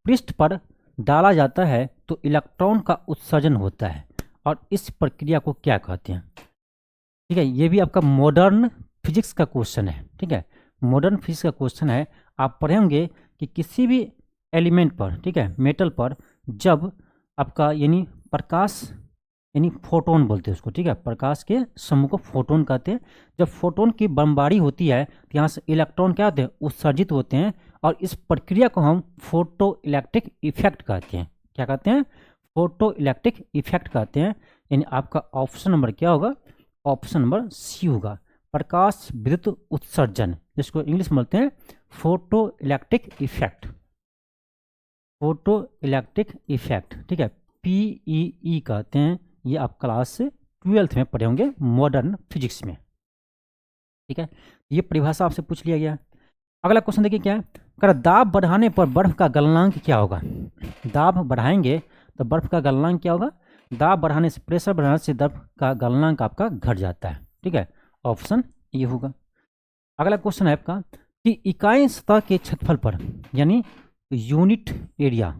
पृष्ठ पर डाला जाता है तो इलेक्ट्रॉन का उत्सर्जन होता है, और इस प्रक्रिया को क्या कहते हैं, ठीक है। ये भी आपका मॉडर्न फिजिक्स का क्वेश्चन है, ठीक है, मॉडर्न फिजिक्स का क्वेश्चन है। आप पढ़ेंगे कि किसी भी एलिमेंट पर, ठीक है, मेटल पर, जब आपका यानी प्रकाश, यानी फोटोन बोलते हैं उसको, ठीक है, प्रकाश के समूह को फोटोन कहते हैं। जब फोटोन की बमबारी होती है तो यहाँ से इलेक्ट्रॉन क्या होते हैं, उत्सर्जित होते हैं, और इस प्रक्रिया को हम फोटो इलेक्ट्रिक इफेक्ट कहते हैं। क्या कहते हैं, फोटो इलेक्ट्रिक इफेक्ट कहते हैं। यानी आपका ऑप्शन नंबर क्या होगा, ऑप्शन नंबर सी होगा, प्रकाश विद्युत उत्सर्जन, जिसको इंग्लिश में बोलते हैं photo electric effect, photo electric effect, ठीक है, PEE कहते हैं। ये आप क्लास 12th में पढ़े होंगे मॉडर्न फिजिक्स में, ठीक है। ये परिभाषा आपसे पूछ लिया गया। अगला क्वेश्चन देखिए क्या है, अगर दाब बढ़ाने पर बर्फ का गलनांक क्या होगा, दाब बढ़ाएंगे तो बर्फ का गलनांक क्या होगा, दाब बढ़ाने से, प्रेशर बढ़ाने से बर्फ का गलनांक आपका घट जाता है, ठीक है, ऑप्शन ये होगा। अगला क्वेश्चन है आपका कि इकाई सतह के क्षेत्रफल पर, यानी यूनिट एरिया,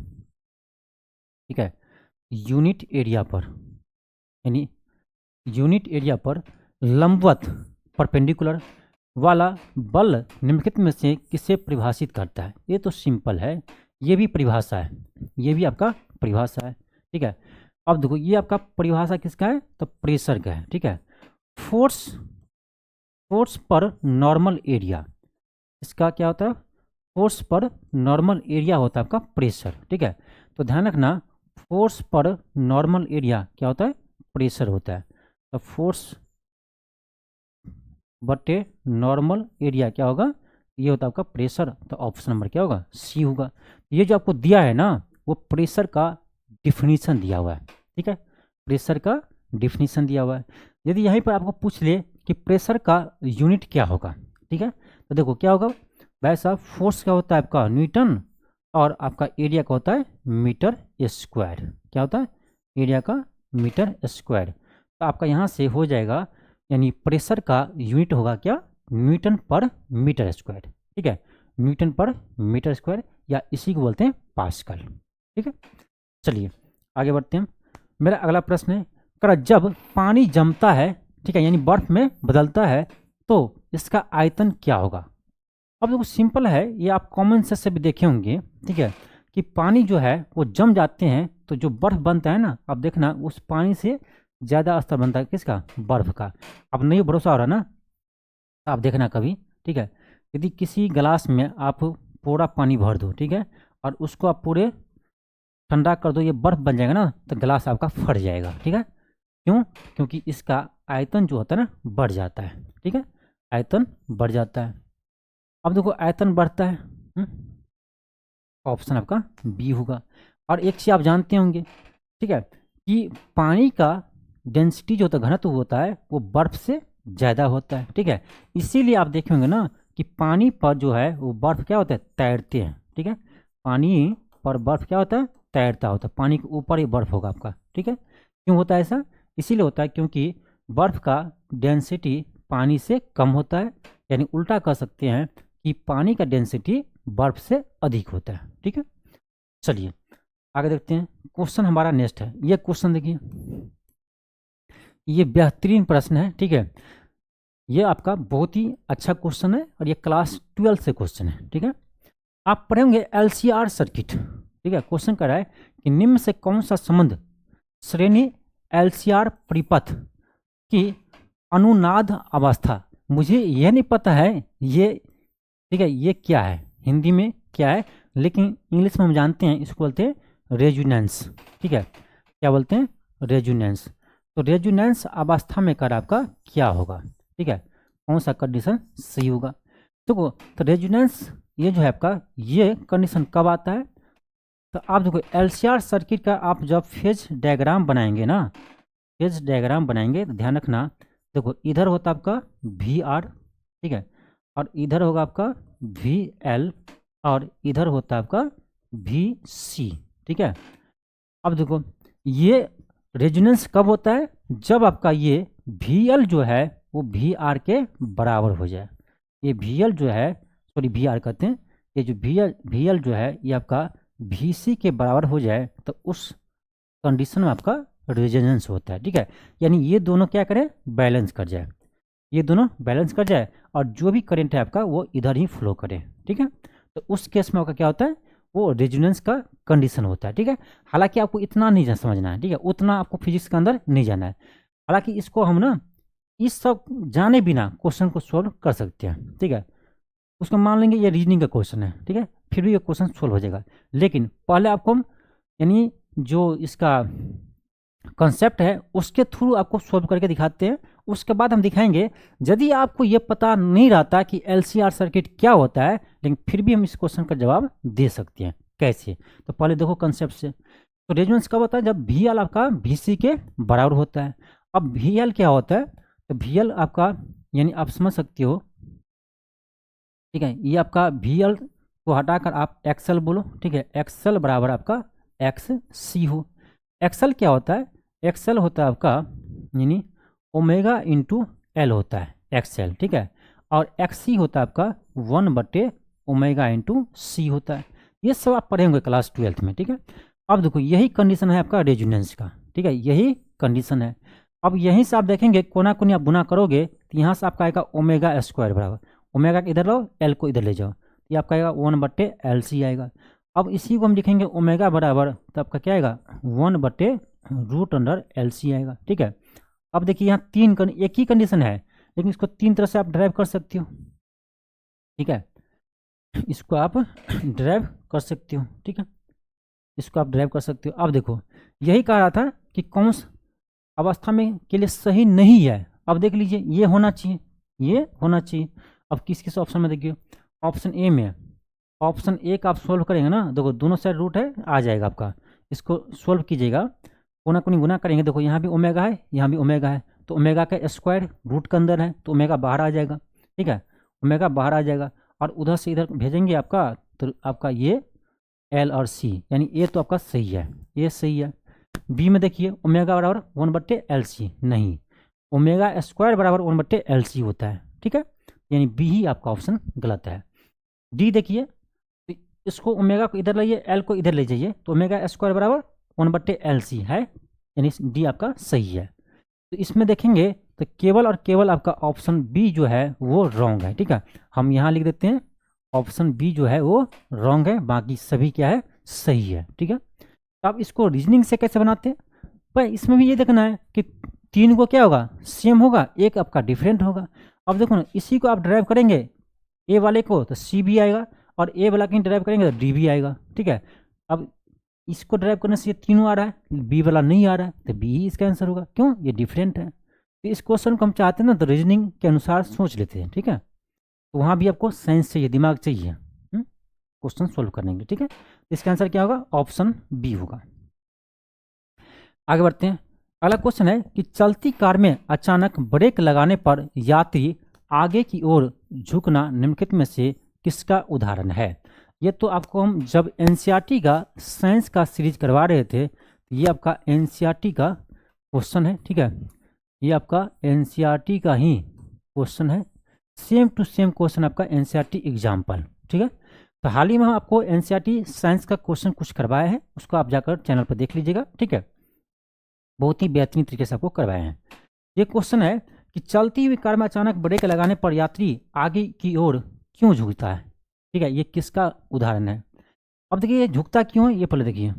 ठीक है, यूनिट एरिया पर, यानी यूनिट एरिया पर लंबवत परपेंडिकुलर वाला बल निम्नलिखित में से किसे परिभाषित करता है। ये तो सिंपल है, ये भी परिभाषा है, ये भी आपका परिभाषा है, ठीक है। अब देखो ये आपका परिभाषा किसका है, तो प्रेशर का है, ठीक है। फोर्स पर नॉर्मल एरिया, इसका क्या होता है, फोर्स पर नॉर्मल एरिया होता है आपका प्रेशर, ठीक है। तो ध्यान रखना, फोर्स पर नॉर्मल एरिया क्या होता है, प्रेशर होता है। तो फोर्स बटे नॉर्मल एरिया क्या होगा, ये होता है आपका प्रेशर। तो ऑप्शन नंबर क्या होगा, सी होगा। ये जो आपको दिया है ना, वो प्रेशर का डिफिनीशन दिया हुआ है, ठीक है, प्रेशर का डिफिनीशन दिया हुआ है। यदि यहीं पर आपको पूछ ले कि प्रेशर का यूनिट क्या होगा, ठीक है, तो देखो क्या होगा, वैसा फोर्स का होता है आपका न्यूटन, और आपका एरिया का होता है मीटर स्क्वायर। क्या होता है, एरिया का मीटर स्क्वायर। तो आपका यहाँ से हो जाएगा, यानी प्रेशर का यूनिट होगा क्या, न्यूटन पर मीटर स्क्वायर, ठीक है, न्यूटन पर मीटर स्क्वायर, या इसी को बोलते हैं पास्कल। ठीक है, चलिए आगे बढ़ते हैं। मेरा अगला प्रश्न है, कर जब पानी जमता है, ठीक है, यानी बर्फ में बदलता है, तो इसका आयतन क्या होगा। अब देखो सिंपल है, ये आप कॉमन सेंस से भी देखे होंगे, ठीक है, कि पानी जो है वो जम जाते हैं तो जो बर्फ बनता है ना, अब देखना उस पानी से ज़्यादा स्तर बनता है किसका, बर्फ का। अब नहीं भरोसा हो रहा ना, आप देखना कभी, ठीक है, यदि किसी गिलास में आप पूरा पानी भर दो, ठीक है, और उसको आप पूरे ठंडा कर दो, ये बर्फ बन जाएगा ना, तो गिलास आपका फट जाएगा। ठीक है, क्यों, क्योंकि इसका आयतन जो होता है ना बढ़ जाता है। ठीक है, आयतन बढ़ जाता है। अब देखो आयतन बढ़ता है, ऑप्शन आपका बी होगा। और एक चीज़ आप जानते होंगे, ठीक है, कि पानी का डेंसिटी जो होता है, घनत्व होता है, वो बर्फ से ज़्यादा होता है। ठीक है, इसीलिए आप देखे होंगे ना कि पानी पर जो है वो बर्फ क्या होता है, तैरते हैं। ठीक है, पानी पर बर्फ क्या होता है, तैरता होता है, पानी के ऊपर ही बर्फ होगा आपका। ठीक है, क्यों होता है ऐसा, इसीलिए होता है क्योंकि बर्फ का डेंसिटी पानी से कम होता है, यानी उल्टा कह सकते हैं कि पानी का डेंसिटी बर्फ से अधिक होता है। ठीक है, चलिए आगे देखते हैं। क्वेश्चन हमारा नेक्स्ट है, ये क्वेश्चन देखिए, ये बेहतरीन प्रश्न है। ठीक है, ये आपका बहुत ही अच्छा क्वेश्चन है और ये क्लास 12 से क्वेश्चन है। ठीक है, आप पढ़ेंगे LCR सर्किट। ठीक है, क्वेश्चन कर रहा है कि निम्न से कौन सा संबंध श्रेणी LCR परिपथ की अनुनाद अवस्था, मुझे यह नहीं पता है ये, ठीक है, ये क्या है, हिंदी में क्या है, लेकिन इंग्लिश में हम जानते हैं इसको बोलते हैं रेजोनेंस। ठीक है, क्या बोलते हैं, रेजोनेंस। तो रेजोनेंस अवस्था में कर आपका क्या होगा, ठीक है, कौन सा कंडीशन सही होगा। तो रेजोनेंस ये जो है आपका, ये कंडीशन कब आता है, तो आप देखो LCR सर्किट का आप जब फेज डायग्राम बनाएंगे ना, फेज डायग्राम बनाएंगे तो ध्यान रखना, देखो इधर होता आपका VR, ठीक है, और इधर होगा आपका VL, और इधर होता है आपका VC। ठीक है, अब देखो ये रेजोनेंस कब होता है, जब आपका ये VL जो है वो VR के बराबर हो जाए। ये VL जो है, सॉरी VR कहते हैं, ये जो VL जो है ये आपका VC के बराबर हो जाए, तो उस कंडीशन में आपका रेजोनेंस होता है। ठीक है, यानी ये दोनों क्या करें, बैलेंस कर जाए, ये दोनों बैलेंस कर जाए, और जो भी करंट है आपका वो इधर ही फ्लो करे। ठीक है, तो उस केस में आपका क्या होता है, वो रेजोनेंस का कंडीशन होता है। ठीक है, हालांकि आपको इतना नहीं समझना है, ठीक है, उतना आपको फिजिक्स के अंदर नहीं जाना है। हालांकि इसको हम ना इस सब जाने बिना क्वेश्चन को सोल्व कर सकते हैं। ठीक है, उसको मान लेंगे ये रीजनिंग का क्वेश्चन है, ठीक है, फिर भी ये क्वेश्चन सोल्व हो जाएगा। लेकिन पहले आपको हम यानी जो इसका कंसेप्ट है उसके थ्रू आपको सोल्व करके दिखाते हैं, उसके बाद हम दिखाएंगे। यदि आपको ये पता नहीं रहता कि LCR सर्किट क्या होता है, लेकिन फिर भी हम इस क्वेश्चन का जवाब दे सकते हैं, कैसे, तो पहले देखो कंसेप्ट से। तो रेजोनेंस कब होता है, जब VL आपका VC के बराबर होता है। अब VL क्या होता है, तो VL आपका यानी आप समझ सकते हो, ठीक है, ये आपका VL को हटाकर आप XL बोलो। ठीक है, XL बराबर आपका XC हो। XL क्या होता है, XL होता है आपका यानी ओमेगा इंटू L होता है XL। ठीक है, और XC होता है आपका 1/ओमेगा इंटू C होता है। ये सब आप पढ़े होंगे क्लास 12 में। ठीक है, अब देखो यही कंडीशन है आपका रेजोनेंस का। ठीक है, यही कंडीशन है। अब यहीं से आप देखेंगे कोना कोनी आप गुना करोगे तो यहाँ से आपका आएगा ओमेगा स्क्वायर बराबर, ओमेगा इधर लो, L को इधर ले जाओ, ये आपका आएगा 1/LC आएगा। अब इसी को हम लिखेंगे ओमेगा बराबर, तो आपका क्या आएगा 1/√LC आएगा। ठीक है, अब देखिए यहाँ एक ही कंडीशन है, लेकिन इसको तीन तरह से आप ड्राइव कर सकते हो। ठीक है, इसको आप ड्राइव कर सकते हो। ठीक है, इसको आप ड्राइव कर सकते हो। अब देखो यही कह रहा था कि कौन सा अवस्था में के लिए सही नहीं है। अब देख लीजिए ये होना चाहिए, ये होना चाहिए। अब किस किस ऑप्शन में देखिए, ऑप्शन ए में, ऑप्शन ए का आप सोल्व करेंगे ना, देखो दोनों साइड रूट है, आ जाएगा आपका, इसको सोल्व कीजिएगा, कोना कोनी गुना करेंगे, देखो यहाँ भी ओमेगा है, यहाँ भी ओमेगा है, तो ओमेगा का स्क्वायर रूट के अंदर है, तो ओमेगा बाहर आ जाएगा। ठीक है, ओमेगा बाहर आ जाएगा, और उधर से इधर भेजेंगे आपका, तो आपका ये L और C, यानी ए तो आपका सही है, ये सही है। बी में देखिए ओमेगा बराबर 1/LC, नहीं, ओमेगा स्क्वायर बराबर 1/LC होता है। ठीक है, यानी बी ही आपका ऑप्शन गलत है। डी देखिए, तो इसको ओमेगा को इधर लाइए, एल को इधर ले जाइए, तो ओमेगा स्क्वायर बराबर 1/LC है, यानी डी आपका सही है। तो इसमें देखेंगे तो केवल और केवल आपका ऑप्शन बी जो है वो रॉन्ग है, ठीक है। हम यहाँ लिख देते हैं ऑप्शन बी जो है वो रॉन्ग है, बाकी सभी क्या है, सही है, ठीक है। तो आप इसको रीजनिंग से कैसे बनाते हैं भाई, इसमें भी ये देखना है कि तीन को क्या होगा, सेम होगा, एक आपका डिफरेंट होगा। अब देखो ना, इसी को आप ड्राइव करेंगे ए वाले को तो सी भी आएगा, और ए वाला कहीं ड्राइव करेंगे तो डी भी आएगा, ठीक है। अब इसको ड्राइव करने से ये तीनों आ रहा है, बी वाला नहीं आ रहा है, तो बी ही इसका आंसर होगा, क्यों, ये डिफरेंट है। तो इस क्वेश्चन को हम चाहते हैं ना तो रीजनिंग के अनुसार सोच लेते हैं, ठीक है। तो वहाँ भी आपको साइंस चाहिए, दिमाग चाहिए क्वेश्चन सोल्व करने के लिए, ठीक है। तो इसका आंसर क्या होगा, ऑप्शन बी होगा। आगे बढ़ते हैं। अगला क्वेश्चन है कि चलती कार में अचानक ब्रेक लगाने पर यात्री आगे की ओर झुकना निम्नलिखित में से किसका उदाहरण है। ये तो आपको हम जब एनसीईआरटी का साइंस का सीरीज करवा रहे थे, ये आपका एनसीईआरटी का क्वेश्चन है, ठीक है। ये आपका एनसीईआरटी का ही क्वेश्चन है, सेम टू सेम क्वेश्चन आपका एनसीईआरटी एग्जाम्पल, ठीक है। तो हाल ही में हम आपको एनसीईआरटी साइंस का क्वेश्चन कुछ करवाए हैं, उसको आप जाकर चैनल पर देख लीजिएगा, ठीक है। बहुत ही बेहतरीन तरीके से आपको करवाए हैं। ये क्वेश्चन है कि चलती हुई कार में अचानक ब्रेक लगाने पर यात्री आगे की ओर क्यों झुकता है, ठीक है। ये किसका उदाहरण है। अब देखिए ये झुकता क्यों है, ये पहले देखिए।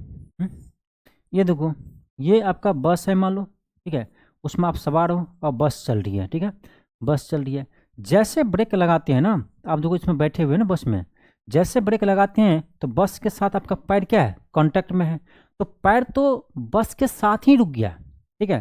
ये देखो, ये आपका बस है मान लो, ठीक है, उसमें आप सवार हो और बस चल रही है, ठीक है, बस चल रही है। जैसे ब्रेक लगाते हैं ना, आप देखो इसमें बैठे हुए हैं ना बस में, जैसे ब्रेक लगाते हैं तो बस के साथ आपका पैर क्या है, कांटेक्ट में है, तो पैर तो बस के साथ ही रुक गया, ठीक है।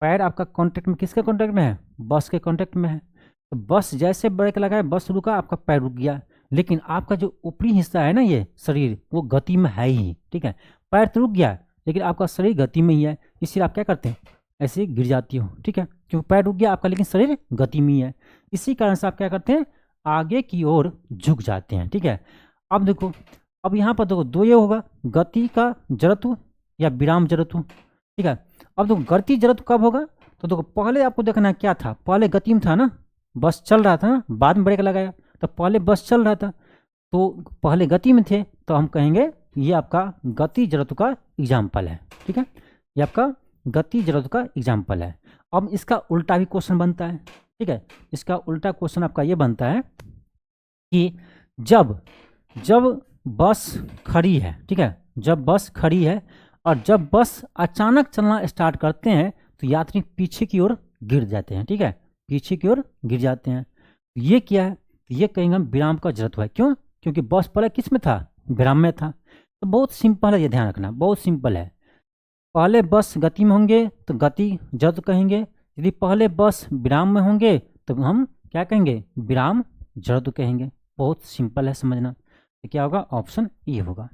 पैर आपका कांटेक्ट में, किसके कांटेक्ट में है, बस के कांटेक्ट में है। तो बस जैसे ब्रेक लगाए, बस रुका, आपका पैर रुक गया, लेकिन आपका जो ऊपरी हिस्सा है ना, ये शरीर, वो गति में है ही, ठीक है। पैर तो रुक गया लेकिन आपका शरीर गति में ही है, इसलिए आप क्या करते हैं, ऐसे गिर जाती हो, ठीक है, क्योंकि पैर रुक गया आपका लेकिन शरीर गति में ही है, इसी कारण से आप क्या करते हैं, आगे की ओर झुक जाते हैं, ठीक है। अब देखो, अब यहाँ पर देखो दो ये होगा, गति का जड़त्व या विराम जड़त्व, ठीक है। अब देखो गति जड़त्व कब होगा, तो देखो पहले आपको देखना क्या था, पहले गति में था ना, बस चल रहा था ना, बाद में ब्रेक लगाया, तो पहले बस चल रहा था, तो पहले गति में थे, तो हम कहेंगे ये आपका गति जड़त्व का एग्जाम्पल है, ठीक है, ये आपका गति जड़त्व का एग्जाम्पल है। अब इसका उल्टा भी क्वेश्चन बनता है, ठीक है। इसका उल्टा क्वेश्चन आपका ये बनता है कि जब जब बस खड़ी है, ठीक है, जब बस खड़ी है और जब बस अचानक चलना स्टार्ट करते हैं तो यात्री पीछे की ओर गिर जाते हैं, ठीक है, पीछे की ओर गिर जाते हैं। ये क्या है, तो ये कहेंगे हम विराम का जरूरत है, क्यों, क्योंकि बस पहले किस में था, विराम में था। तो बहुत सिंपल है, ये ध्यान रखना, बहुत सिंपल है। पहले बस गति में होंगे तो गति जड़ कहेंगे, यदि पहले बस विराम में होंगे तो हम क्या कहेंगे, विराम जड़ कहेंगे। बहुत सिंपल है समझना। तो क्या होगा, ऑप्शन ए होगा।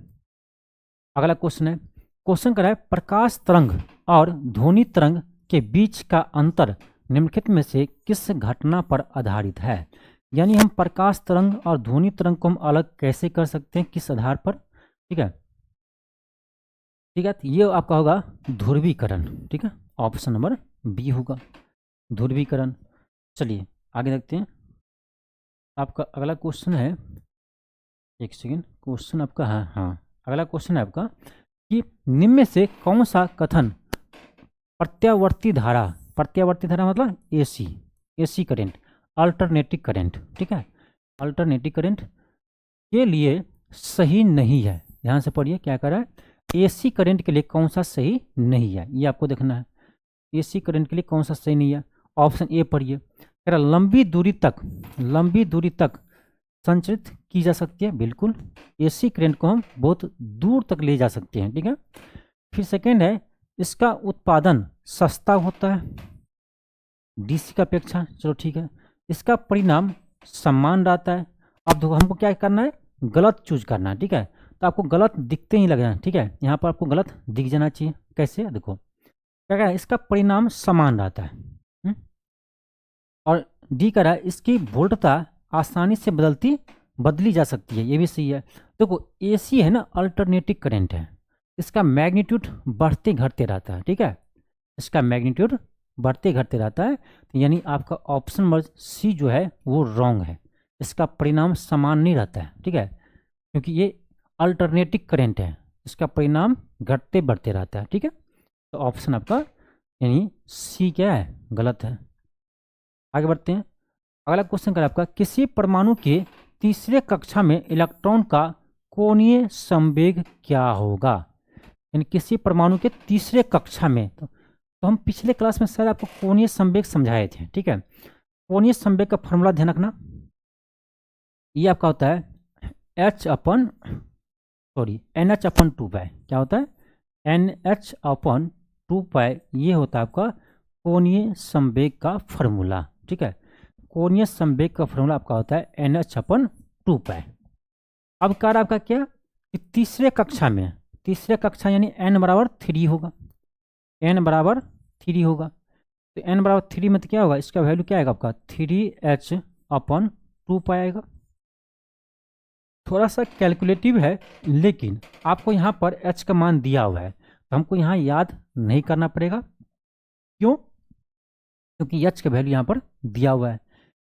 अगला क्वेश्चन है, क्वेश्चन कर रहा है प्रकाश तरंग और ध्वनि तरंग के बीच का अंतर निम्नलिखित में से किस घटना पर आधारित है। यानी हम प्रकाश तरंग और ध्वनि तरंग को हम अलग कैसे कर सकते हैं, किस आधार पर, ठीक है, ठीक है। तो ये आपका होगा ध्रुवीकरण, ठीक है, ऑप्शन नंबर बी होगा, ध्रुवीकरण। चलिए आगे देखते हैं। आपका अगला क्वेश्चन है, एक सेकेंड, क्वेश्चन आपका है, हाँ, अगला क्वेश्चन है आपका कि निम्न में से कौन सा कथन प्रत्यावर्ती धारा, प्रत्यावर्ती धारा मतलब AC, AC current, alternative current, ठीक है, अल्टरनेटिव करंट के लिए सही नहीं है। ध्यान से पढ़िए क्या कर रहा है, एसी करंट के लिए कौन सा सही नहीं है, ये आपको देखना है। एसी करंट के लिए कौन सा सही नहीं है, ऑप्शन ए पढ़िए, कह रहा लंबी दूरी तक संचरित की जा सकती है, बिल्कुल, एसी करंट को हम बहुत दूर तक ले जा सकते हैं, ठीक है। फिर सेकेंड है, इसका उत्पादन सस्ता होता है डीसी का अपेक्षा, चलो ठीक है। इसका परिणाम समान रहता है। अब देखो हमको क्या करना है, गलत चूज करना है, ठीक है। तो आपको गलत दिखते ही लगना है, ठीक है, यहाँ पर आपको गलत दिख जाना चाहिए। कैसे, देखो क्या कह रहा है, इसका परिणाम समान रहता है। और डी कह रहा है इसकी वोल्टता आसानी से बदली जा सकती है, ये भी सही है। देखो एसी है ना, अल्टरनेटिव करंट है, इसका मैग्नीट्यूड बढ़ते घटते रहता है, ठीक है, इसका मैग्नीट्यूड बढ़ते घटते रहता है। तो यानी आपका ऑप्शन नंबर सी जो है वो रॉन्ग है, इसका परिणाम समान नहीं रहता है, ठीक है, क्योंकि ये अल्टरनेटिंग करंट है, इसका परिणाम घटते बढ़ते रहता है, ठीक है। तो ऑप्शन आपका यानी सी क्या है, गलत है। आगे बढ़ते हैं। अगला क्वेश्चन कर आपका, किसी परमाणु के तीसरे कक्षा में इलेक्ट्रॉन का कोणीय संवेग क्या होगा। यानी किसी परमाणु के तीसरे कक्षा में, तो हम पिछले क्लास में शायद आपको कोणीय संवेग समझाए थे, ठीक है। कोणीय संवेग का फॉर्मूला ध्यान रखना, ये आपका होता है NH/2 क्या होता है, NH/2, ये होता है आपका कोणीय संवेग का फॉर्मूला, ठीक है। कोणीय संवेग का फॉर्मूला आपका होता है NH/2। अब कार्य आपका क्या कि तीसरे कक्षा में, तीसरे कक्षा यानी n=3 होगा, n=3 होगा, तो n=3 में तो क्या होगा, इसका वैल्यू क्या आएगा आपका 3h/2 आएगा। थोड़ा सा कैलकुलेटिव है, लेकिन आपको यहाँ पर h का मान दिया हुआ है, तो हमको यहाँ याद नहीं करना पड़ेगा। क्यों? क्योंकि h का वैल्यू यहाँ पर दिया हुआ है,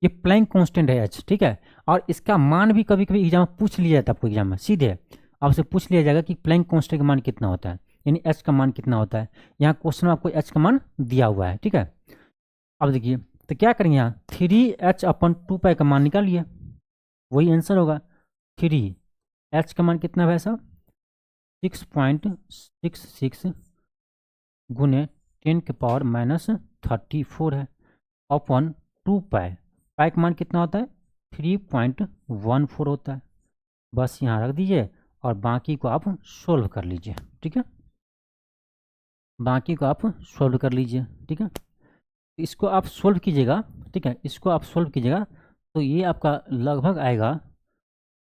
ये प्लैंक कांस्टेंट है h, ठीक है। और इसका मान भी कभी कभी एग्जाम में पूछ लिया जाता है, आपको एग्जाम में सीधे आपसे पूछ लिया जाएगा कि प्लैंक कांस्टेंट का मान कितना होता है, यानी h का मान कितना होता है। यहाँ क्वेश्चन में आपको h का मान दिया हुआ है, ठीक है। अब देखिए, तो क्या करेंगे, यहाँ 3h/2 का मान निकालिए, वही आंसर होगा। 3h का मान कितना है साहब, 6.66 गुने 10⁻34 है, अपॉन 2 पाई का मान कितना होता है 3.14 होता है। बस यहाँ रख दीजिए और बाकी को आप सोल्व कर लीजिए, ठीक है, बाकी को आप सोल्व कर लीजिए, ठीक है। इसको आप सोल्व कीजिएगा, ठीक है, इसको आप सोल्व कीजिएगा तो ये आपका लगभग आएगा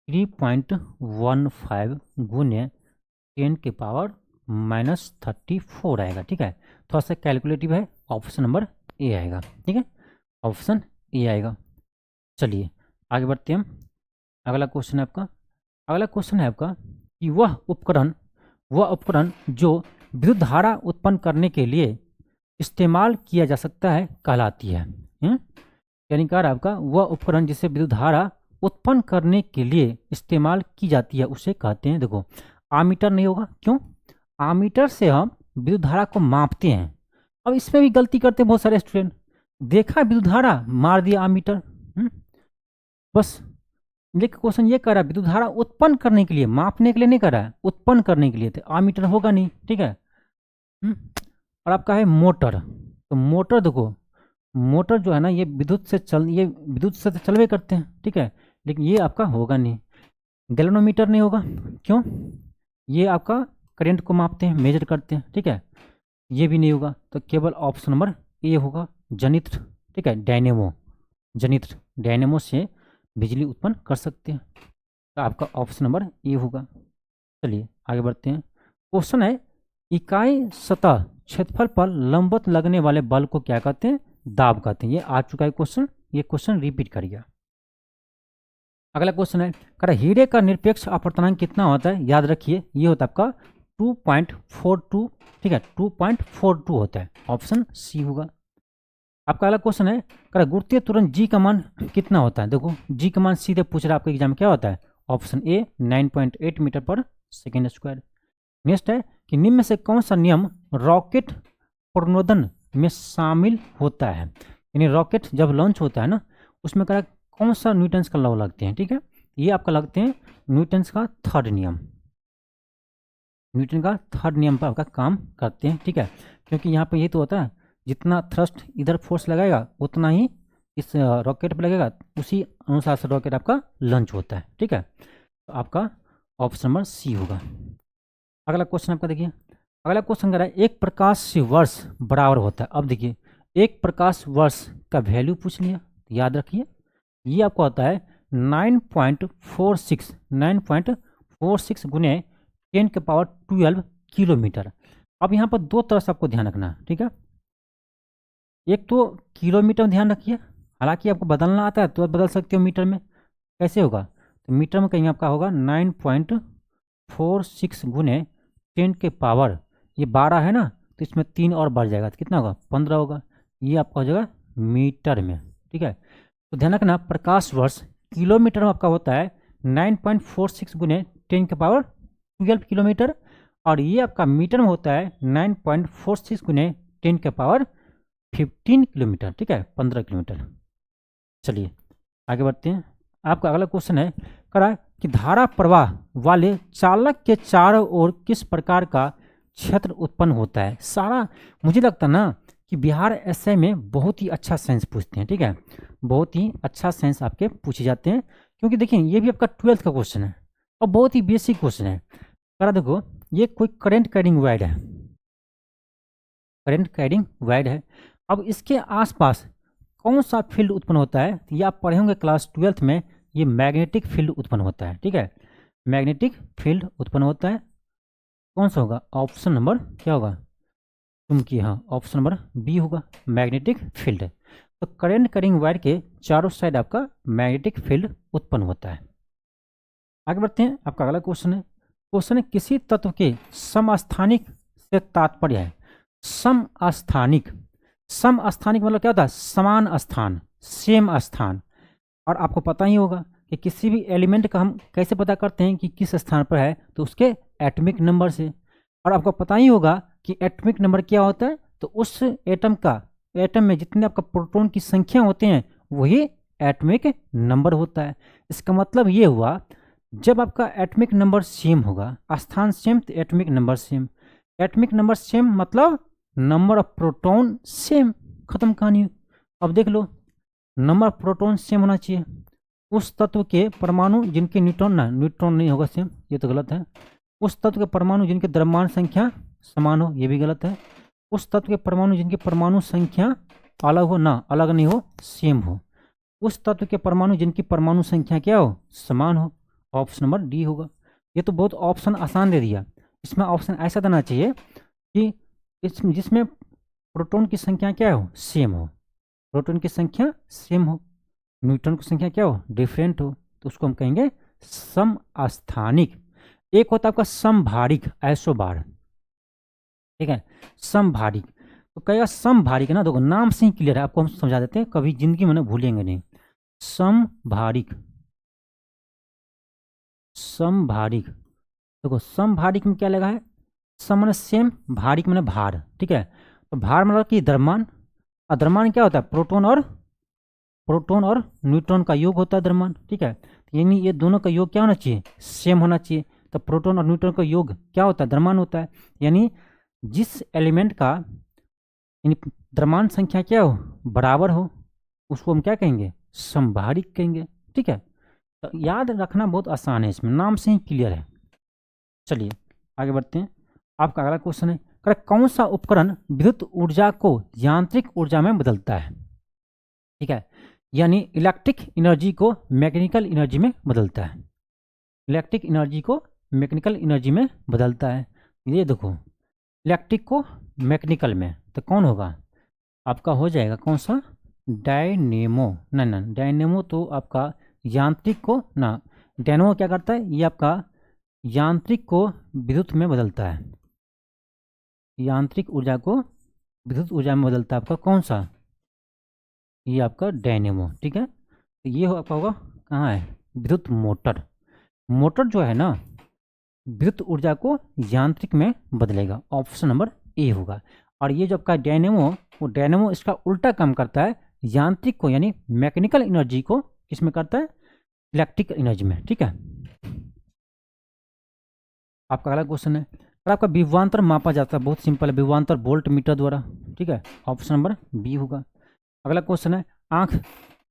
3.15 गुने 10⁻34 आएगा, ठीक है। थोड़ा सा कैलकुलेटिव है, ऑप्शन नंबर ए आएगा, ठीक है, ऑप्शन ए आएगा। चलिए आगे बढ़ते हैं हम। अगला क्वेश्चन है आपका, अगला क्वेश्चन है आपका कि वह उपकरण जो विद्युत धारा उत्पन्न करने के लिए इस्तेमाल किया जा सकता है कहलाती है। यानी क्या आपका, वह उपकरण जिसे विद्युत धारा उत्पन्न करने के लिए इस्तेमाल की जाती है उसे कहते हैं, देखो आमीटर नहीं होगा, क्यों, आमीटर से हम विद्युत धारा को मापते हैं। अब इसमें भी गलती करते हैं बहुत सारे स्टूडेंट, देखा विद्युत धारा मार दिया आमीटर, बस। लेकिन क्वेश्चन ये कर रहा है विद्युत धारा उत्पन्न करने के लिए, मापने के लिए नहीं कर रहा है, उत्पन्न करने के लिए, तो आमीटर होगा नहीं, ठीक है। और आपका है मोटर, तो मोटर देखो, मोटर जो है ना ये विद्युत से चलवे करते हैं, ठीक है, लेकिन ये आपका होगा नहीं। गैल्वेनोमीटर नहीं होगा, क्यों, ये आपका करंट को मापते हैं, मेजर करते हैं, ठीक है, ये भी नहीं होगा। तो केवल ऑप्शन नंबर ए होगा, जनित्र, ठीक है, डायनेमो, जनित्र, डायनेमो से बिजली उत्पन्न कर सकते हैं, तो आपका ऑप्शन नंबर ए होगा। चलिए आगे बढ़ते हैं। क्वेश्चन है, इकाई सतह क्षेत्रफल पर लंबवत लगने वाले बल को क्या कहते हैं, दाब कहते हैं। ये आ चुका है क्वेश्चन, ये क्वेश्चन रिपीट करिए। अगला क्वेश्चन है, कह हीरे का निरपेक्ष अपवर्तनांक कितना होता है, याद रखिए ये होता है आपका 2.42, ठीक है, 2.42 होता है, ऑप्शन सी होगा। आपका अगला क्वेश्चन है, कह गुरुत्वीय त्वरण जी का मान कितना होता है, देखो जी का मान सीधे पूछ रहा है आपके एग्जाम में, क्या होता है, ऑप्शन ए 9.8 मीटर पर सेकेंड स्क्वायर। नेक्स्ट है कि निम्न में से कौन सा नियम रॉकेट प्रणोदन में शामिल होता है, यानी रॉकेट जब लॉन्च होता है ना, उसमें कह कौन सा न्यूटन्स का लॉ लगते हैं, ठीक है, ये आपका लगते हैं न्यूटन्स का थर्ड नियम, न्यूटन का थर्ड नियम पर आपका काम करते हैं, ठीक है, क्योंकि यहाँ पर ये तो होता है जितना थ्रस्ट इधर फोर्स लगाएगा उतना ही इस रॉकेट पर लगेगा, उसी अनुसार से रॉकेट आपका लॉन्च होता है, ठीक है, तो आपका ऑप्शन नंबर सी होगा। अगला क्वेश्चन आपका देखिए, अगला क्वेश्चन कह रहा है एक प्रकाश वर्ष बराबर होता है। अब देखिए एक प्रकाश वर्ष का वैल्यू पूछ लिया, याद रखिए ये आपको होता है 9.46 गुने 10⁻12 किलोमीटर। अब यहाँ पर दो तरह से आपको ध्यान रखना है, ठीक है, एक तो किलोमीटर में ध्यान रखिए, हालांकि आपको बदलना आता है तो बदल सकते हो मीटर में, कैसे होगा, तो मीटर में कहीं आपका होगा 9.46 गुने 10⁻, ये 12 है ना, तो इसमें 3 और बढ़ जाएगा तो कितना होगा 15 होगा, ये आपका हो जाएगा मीटर में, ठीक है। तो ध्यान रखना प्रकाश वर्ष किलोमीटर में आपका होता है 9.46 गुने 10⁻12 किलोमीटर, और ये आपका मीटर में होता है 9.46 गुने 10⁻15 किलोमीटर, ठीक है, 15 किलोमीटर। चलिए आगे बढ़ते हैं। आपका अगला क्वेश्चन है करा कि धारा प्रवाह वाले चालक के चारों ओर किस प्रकार का क्षेत्र उत्पन्न होता है। सारा मुझे लगता है ना कि बिहार एसआई में बहुत ही अच्छा साइंस पूछते हैं, ठीक है, बहुत ही अच्छा साइंस आपके पूछे जाते हैं, क्योंकि देखिए ये भी आपका 12th का क्वेश्चन है और बहुत ही बेसिक क्वेश्चन है। करा देखो, ये कोई करंट कैरिंग वायर है, करंट कैरिंग वायर है। अब इसके आसपास कौन सा फील्ड उत्पन्न होता है, ये आप पढ़े होंगे क्लास 12th में, ये मैग्नेटिक फील्ड उत्पन्न होता है, ठीक है, मैग्नेटिक फील्ड उत्पन्न होता है। कौन सा होगा, ऑप्शन नंबर क्या होगा, चुंबकीय, हाँ, ऑप्शन नंबर बी होगा, मैग्नेटिक फील्ड। तो करंट कैरिंग वायर के चारों साइड आपका मैग्नेटिक फील्ड उत्पन्न होता है। आगे बढ़ते हैं। आपका अगला क्वेश्चन है, क्वेश्चन है किसी तत्व के समस्थानिक से तात्पर्य है। समस्थानिक, समस्थानिक मतलब क्या होता है, समान स्थान, सेम स्थान। और आपको पता ही होगा कि किसी भी एलिमेंट का हम कैसे पता करते हैं कि किस स्थान पर है, तो उसके एटॉमिक नंबर से। और आपको पता ही होगा कि एटॉमिक नंबर क्या होता है, तो उस एटम का, एटम में जितने आपका प्रोटॉन की संख्या होते हैं वही एटॉमिक नंबर होता है। इसका मतलब ये हुआ जब आपका एटॉमिक नंबर सेम होगा, स्थान सेम तो atomic number same, atomic number same मतलब नंबर ऑफ प्रोटॉन सेम, खत्म कहानी। अब देख लो, नंबर ऑफ प्रोटॉन सेम होना चाहिए। उस तत्व के परमाणु जिनके न्यूट्रॉन, ना न्यूट्रॉन नहीं होगा सेम, ये तो गलत है। उस तत्व के परमाणु जिनके द्रव्यमान संख्या समान हो, ये भी गलत है। उस तत्व के परमाणु जिनकी परमाणु संख्या अलग हो, ना अलग नहीं हो, सेम हो। उस तत्व के परमाणु जिनकी परमाणु संख्या क्या हो, समान हो। ऑप्शन नंबर डी होगा। ये तो बहुत ऑप्शन आसान दे दिया, इसमें ऑप्शन ऐसा देना चाहिए कि जिसमें प्रोटॉन की संख्या क्या हो, सेम हो, प्रोटॉन की संख्या सेम हो, न्यूट्रॉन की संख्या क्या हो, डिफरेंट हो, तो उसको हम कहेंगे समस्थानिक। एक होता है आपका समभारिक, आइसोबार, ठीक है, समभारिक। तो कहेगा समभारिक ना, देखो नाम से ही क्लियर है, आपको हम समझा देते हैं, कभी जिंदगी में ना भूलेंगे नहीं। समभारिक, समभारिक, देखो समभारिक में क्या लगा है, सम माने सेम, भारिक माने भार, ठीक है। तो भार मतलब कि द्रव्यमान, और द्रव्यमान क्या होता है, प्रोटॉन और न्यूट्रॉन का योग होता है द्रव्यमान, ठीक है। यानी ये दोनों का योग क्या होना चाहिए, सेम होना चाहिए। तो प्रोटॉन और न्यूट्रॉन का योग क्या होता है, द्रव्यमान होता है। यानी जिस एलिमेंट का यानी द्रव्यमान संख्या क्या हो, बराबर हो, उसको हम क्या कहेंगे, समभारिक कहेंगे, ठीक है। तो याद रखना बहुत आसान है, इसमें नाम से ही क्लियर है। चलिए आगे बढ़ते हैं। आपका अगला क्वेश्चन है, कौन सा उपकरण विद्युत ऊर्जा को यांत्रिक ऊर्जा में बदलता है, ठीक है, यानी इलेक्ट्रिक एनर्जी को मैकेनिकल एनर्जी में बदलता है, इलेक्ट्रिक एनर्जी को मैकेनिकल एनर्जी में बदलता है। ये देखो, इलेक्ट्रिक को मैकेनिकल में, तो कौन होगा, आपका हो जाएगा कौन सा, डायनेमो। ना ना, डायनेमो तो आपका यांत्रिक को, ना डायनेमो क्या करता है, ये आपका यांत्रिक को विद्युत में बदलता है, यांत्रिक ऊर्जा को विद्युत ऊर्जा में बदलता है आपका कौन सा, ये आपका डायनेमो, ठीक है। तो ये आपका होगा कहाँ है, विद्युत मोटर। मोटर जो है ना, विद्युत ऊर्जा को यांत्रिक में बदलेगा, ऑप्शन नंबर ए होगा। और ये जो आपका डायनेमो, वो डायनेमो इसका उल्टा काम करता है, यांत्रिक को यानी मैकेनिकल एनर्जी को किसमें करता है, इलेक्ट्रिक एनर्जी में, ठीक है। आपका अगला क्वेश्चन है, अगर आपका विभवांतर मापा जाता है, बहुत सिंपल है, विभवांतर वोल्ट मीटर द्वारा, ठीक है, ऑप्शन नंबर बी होगा। अगला क्वेश्चन है, आँख,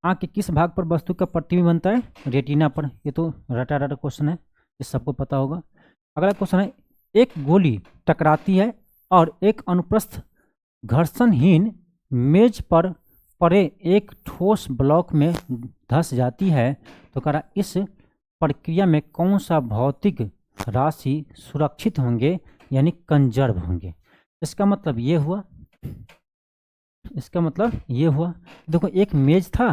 आँख के किस भाग पर वस्तु का प्रतिबिंब बनता है, रेटिना पर। ये तो रटा रटा क्वेश्चन है, ये सबको पता होगा। अगला क्वेश्चन है, एक गोली टकराती है और एक अनुप्रस्थ घर्षणहीन मेज पर पड़े एक ठोस ब्लॉक में धंस जाती है, तो कह रहा इस प्रक्रिया में कौन सा भौतिक राशि सुरक्षित होंगे, यानी कंजर्व होंगे। इसका मतलब ये हुआ, इसका मतलब ये हुआ, देखो एक मेज था,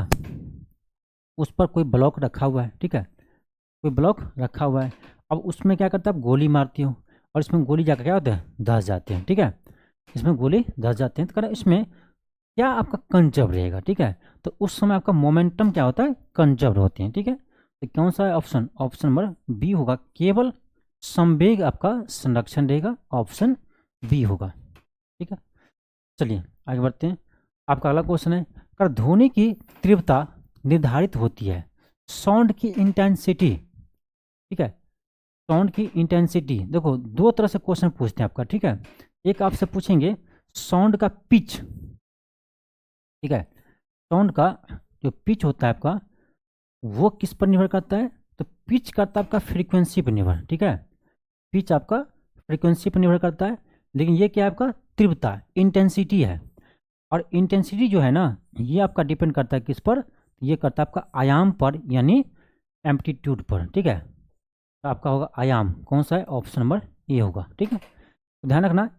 उस पर कोई ब्लॉक रखा हुआ है, ठीक है, कोई ब्लॉक रखा हुआ है। अब उसमें क्या करता है, गोली मारती हो, और इसमें गोली जाकर क्या होता है, धंस जाते हैं, ठीक है, इसमें गोली धंस जाते हैं। तो कह रहा इसमें क्या आपका कंजर्व रहेगा, ठीक है। तो उस समय आपका मोमेंटम क्या होता है, कंजर्व होते हैं, ठीक है। तो कौन सा है ऑप्शन, ऑप्शन नंबर बी होगा, केवल संवेग आपका संरक्षण रहेगा, ऑप्शन बी होगा, ठीक है। चलिए आगे बढ़ते हैं। आपका अगला क्वेश्चन है, कर ध्वनि की तीव्रता निर्धारित होती है साउंड की इंटेंसिटी, ठीक है। साउंड की इंटेंसिटी, देखो दो तरह से क्वेश्चन पूछते हैं आपका, ठीक है। एक आपसे पूछेंगे साउंड का पिच, ठीक है। साउंड का जो पिच होता है आपका वो किस पर निर्भर करता है, तो पिच करता है आपका फ्रीक्वेंसी पर निर्भर, ठीक है। पिच आपका फ्रीक्वेंसी पर निर्भर करता है, लेकिन ये क्या है आपका तीव्रता, इंटेंसिटी है। और इंटेंसिटी जो है ना, ये आपका डिपेंड करता है किस पर, ये करता है आपका आयाम पर, यानी एम्पलीट्यूड पर, ठीक है। तो आपका होगा आयाम, कौन सा है, ऑप्शन नंबर ए होगा, ठीक है। तो ध्यान रखना,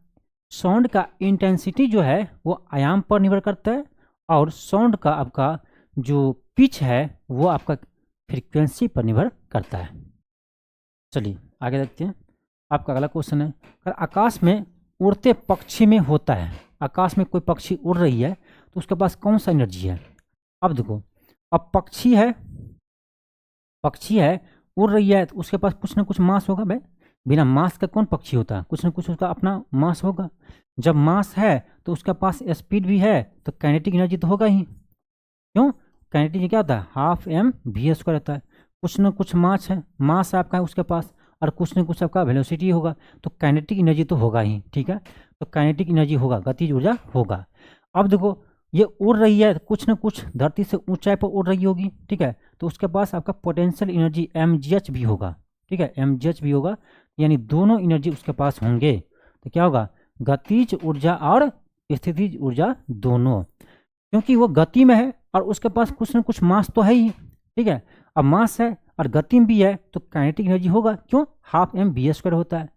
साउंड का इंटेंसिटी जो है वो आयाम पर निर्भर करता है, और साउंड का आपका जो पिच है वो आपका फ्रीक्वेंसी पर निर्भर करता है। चलिए आगे देखते हैं। आपका अगला क्वेश्चन है, अगर आकाश में उड़ते पक्षी में होता है, आकाश में कोई पक्षी उड़ रही है तो उसके पास कौन सा एनर्जी है। अब देखो, अब पक्षी है, पक्षी है उड़ रही है तो उसके पास कुछ ना कुछ मास होगा भाई, बिना मास का कौन पक्षी होता है, कुछ ना कुछ उसका अपना मास होगा। जब मास है तो उसके पास स्पीड भी है, तो काइनेटिक एनर्जी तो होगा ही। क्यों, काइनेटिक क्या होता है, हाफ एम वी स्क्वायर रहता है। कुछ ना कुछ मास है, मास आपका है उसके पास, और कुछ ना कुछ आपका वेलोसिटी होगा, तो काइनेटिक एनर्जी तो होगा ही, ठीक है। तो काइनेटिक एनर्जी होगा, गतिज ऊर्जा होगा। अब देखो ये उड़ रही है, कुछ ना कुछ धरती से ऊंचाई पर उड़ रही होगी, ठीक है। तो उसके पास आपका पोटेंशियल एनर्जी mgh भी होगा, ठीक है, mgh भी होगा, यानी दोनों एनर्जी उसके पास होंगे। तो क्या होगा, गतिज ऊर्जा और स्थितिज ऊर्जा दोनों, क्योंकि वो गति में है और उसके पास कुछ ना कुछ मास तो है ही, ठीक है। अब मास है और गति में भी है तो काइनेटिक एनर्जी होगा, क्यों, हाफ एम वी स्क्वायर होता है।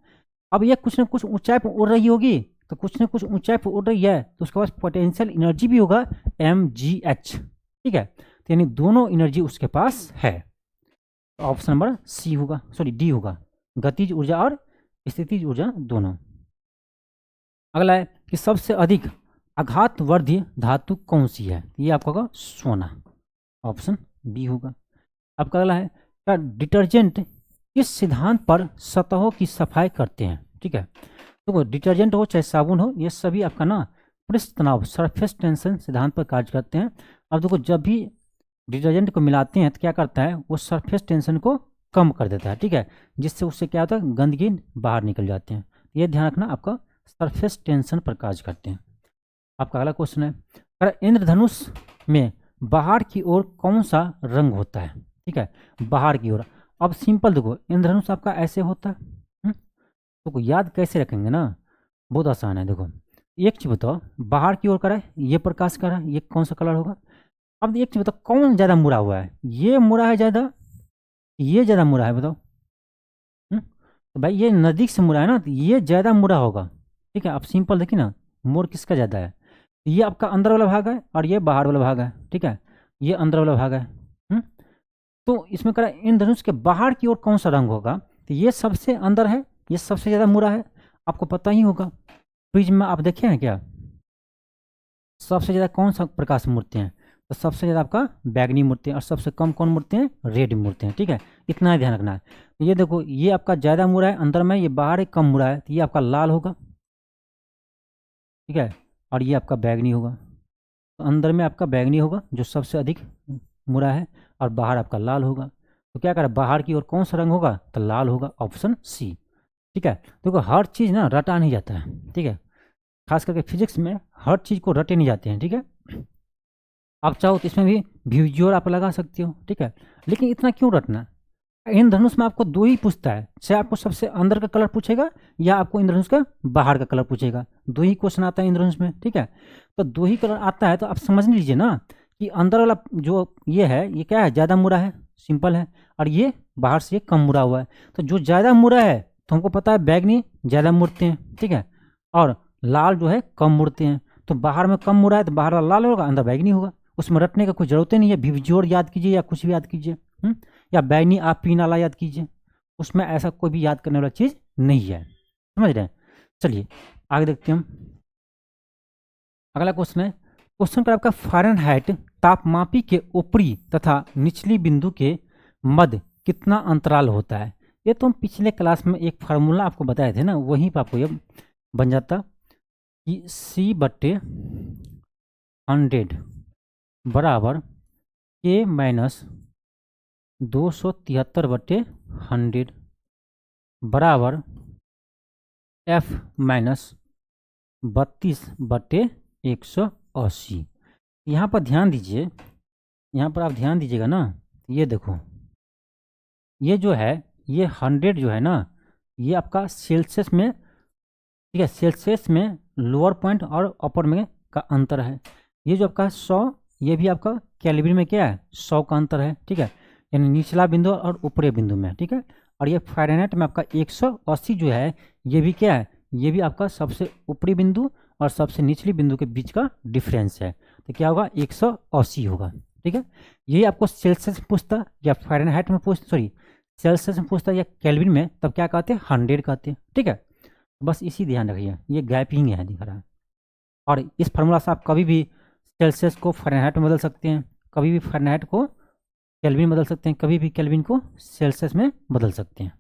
अब ये कुछ ना कुछ ऊंचाई पर उड़ रही होगी, तो कुछ ना कुछ ऊंचाई पर उड़ रही है तो उसके पास पोटेंशियल एनर्जी भी होगा mgh, ठीक है। तो यानी दोनों एनर्जी उसके पास है, तो ऑप्शन नंबर सी होगा, सॉरी डी होगा, गतिज ऊर्जा और स्थितिज ऊर्जा दोनों। अगला है कि सबसे अधिक आघातवर्धी धातु कौन सी है, ये आपका होगा सोना, ऑप्शन बी होगा। आपका अगला है, क्या डिटर्जेंट किस सिद्धांत पर सतहों की सफाई करते हैं, ठीक है। तो डिटर्जेंट हो चाहे साबुन हो, ये सभी आपका ना पृष्ठ तनाव सरफेस टेंशन सिद्धांत पर कार्य करते हैं। अब देखो जब भी डिटर्जेंट को मिलाते हैं तो क्या करता है, वो सरफेस टेंशन को कम कर देता है, ठीक है, जिससे उससे क्या होता है, गंदगी बाहर निकल जाते हैं। ये ध्यान रखना, आपका सरफेस टेंशन पर कार्य करते हैं। आपका अगला क्वेश्चन है, अगर इंद्रधनुष में बाहर की ओर कौन सा रंग होता है, ठीक है, बाहर की ओर। अब सिंपल देखो, इंद्रधनुष आपका ऐसे होता है, तो याद कैसे रखेंगे ना, बहुत आसान है। देखो एक चीज बताओ, बाहर की ओर करा है, ये प्रकाश करा है, ये कौन सा कलर होगा। अब एक चीज बताओ, कौन ज्यादा मुड़ा हुआ है, ये मुड़ा है ज्यादा, ये ज्यादा मुड़ा है, बताओ। तो भाई ये नजदीक से मुड़ा है ना, तो ये ज्यादा मुड़ा होगा, ठीक है। अब सिंपल देखिए ना, मोड़ किसका ज्यादा है, ये आपका अंदर वाला भाग है और ये बाहर वाला भाग है, ठीक है, ये अंदर वाला भाग है। तो इसमें करा इंद्रधनुष के बाहर की ओर कौन सा रंग होगा, तो ये सबसे अंदर है, ये सबसे ज्यादा मुड़ा है, आपको पता ही होगा। प्रिज्म में आप देखे हैं क्या, सबसे ज्यादा कौन सा प्रकाश मूर्ति हैं, तो सबसे ज्यादा आपका बैगनी मूर्ति है, और सबसे कम कौन मूर्ति हैं, रेड मूर्ति हैं, ठीक है। इतना ही ध्यान रखना है। तो ये देखो, ये आपका ज्यादा मुड़ा है अंदर में, ये बाहर कम मुड़ा है, तो ये आपका लाल होगा, ठीक है, और ये आपका बैगनी होगा। तो अंदर में आपका बैगनी होगा जो सबसे अधिक मुड़ा है, और बाहर आपका लाल होगा। तो क्या करें, बाहर की ओर कौन सा रंग होगा, तो लाल होगा, ऑप्शन सी, ठीक है। देखो हर चीज़ ना रटा नहीं जाता है, ठीक है, खास करके फिजिक्स में हर चीज़ को रटे नहीं जाते हैं, ठीक है। आप चाहो तो इसमें भी विजुअल आप लगा सकते हो, ठीक है, लेकिन इतना क्यों रटना। इंद्रधनुष में आपको दो ही पूछता है, चाहे आपको सबसे अंदर का कलर पूछेगा या आपको इंद्रधनुष का बाहर का कलर पूछेगा, दो ही क्वेश्चन आता है इंद्रधनुष में, ठीक है। तो दो ही कलर आता है, तो आप समझ लीजिए ना कि अंदर वाला जो ये है, ये क्या है, ज़्यादा मुड़ा है, सिंपल है, और ये बाहर से कम मुड़ा हुआ है। तो जो ज़्यादा मुड़ा है, तो हमको पता है बैगनी ज़्यादा मुड़ते हैं, ठीक है, और लाल जो है कम मुड़ते हैं। तो बाहर में कम मुड़ा है तो बाहर वाला लाल होगा, अंदर बैगनी होगा, उसमें रटने का कोई जरूरत ही नहीं है, विजुअल याद कीजिए या कुछ भी याद कीजिए, या बैगनी आप पी नाला याद कीजिए, उसमें ऐसा कोई भी याद करने वाला चीज़ नहीं है, समझ रहे हैं। चलिए आगे देखते हैं हम। अगला क्वेश्चन है, क्वेश्चन का आपका फ़ारेनहाइट तापमापी के ऊपरी तथा निचली बिंदु के मध्य कितना अंतराल होता है। ये तो हम पिछले क्लास में एक फार्मूला आपको बताए थे ना, वहीं पर आपको ये बन जाता कि C/100 बराबर K-273/100 बराबर F-32/180। यहाँ पर ध्यान दीजिए, यहाँ पर आप ध्यान दीजिएगा ना, ये देखो, ये जो है, ये 100 जो है ना, ये आपका सेल्सियस में, ठीक है, सेल्सियस में लोअर पॉइंट और अपर में का अंतर है। ये जो आपका 100, ये भी आपका केल्विन में क्या है, 100 का अंतर है, ठीक है, यानी निचला बिंदु और ऊपरी बिंदु में, ठीक है। और ये फ़ारेनहाइट में आपका 180 जो है, ये भी क्या है, ये भी आपका सबसे ऊपरी बिंदु और सबसे निचली बिंदु के बीच का डिफरेंस है, तो क्या होगा, 180 होगा, ठीक है। ये आपको सेल्सियस में पूछता या फ़ारेनहाइट में पूछता, सॉरी सेल्सियस में पूछता या केल्विन में, तब क्या कहते हैं, 100 कहते हैं, ठीक है। बस इसी ध्यान रखिए, ये गैपिंग है दिख रहा है। और इस फार्मूला से आप कभी भी सेल्सियस को फ़ारेनहाइट में बदल सकते हैं, कभी भी फ़ारेनहाइट को केल्विन में बदल सकते हैं, कभी भी केल्विन को सेल्सियस में बदल सकते हैं।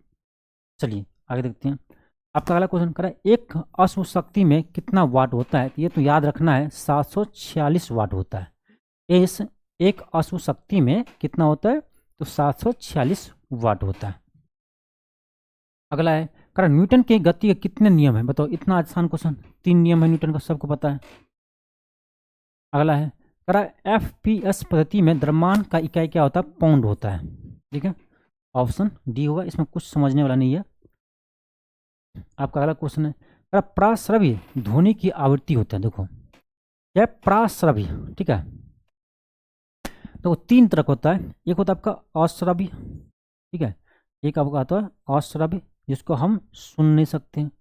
चलिए आगे देखते हैं। आपका अगला क्वेश्चन करा, एक अश्व शक्ति में कितना वाट होता है। ये तो याद रखना है, 746 वाट होता है। इस एक अश्व शक्ति में कितना होता है, तो 746 वाट होता है। अगला है करा, न्यूटन के गति के कितने नियम है। बताओ, इतना आसान क्वेश्चन, 3 नियम है न्यूटन का, सबको पता है। अगला है करा, FPS पद्धति में द्रव्यमान का इकाई क्या होता है, पाउंड होता है, ठीक है। ऑप्शन डी होगा, इसमें कुछ समझने वाला नहीं है। आपका अगला क्वेश्चन है करा, प्राश्रव्य ध्वनि की आवृत्ति होता है। देखो क्या है, प्राश्रव्य, ठीक है। तो 3 तरह का होता है, एक होता है आपका अश्रव्य, ठीक है, एक आपका आता है अश्रव्य जिसको हम सुन नहीं सकते हैं।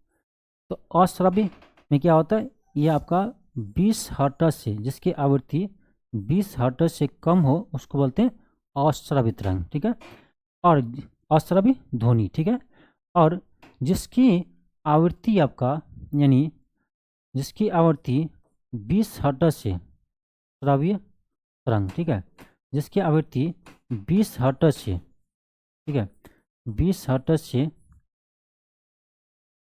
तो अश्रव्य में क्या होता है, ये आपका 20 हर्ट्ज से, जिसकी आवृत्ति 20 हर्ट्ज से कम हो, उसको बोलते हैं अश्रव्य तरंग, ठीक है, और अश्रव्य ध्वनि, ठीक है। और जिसकी आवृत्ति आपका, यानी जिसकी आवृत्ति 20 हर्ट्ज से, श्रव्य तरंग, ठीक है, जिसकी आवृत्ति 20 हर्ट्ज से, ठीक है, 20 हर्ट्ज से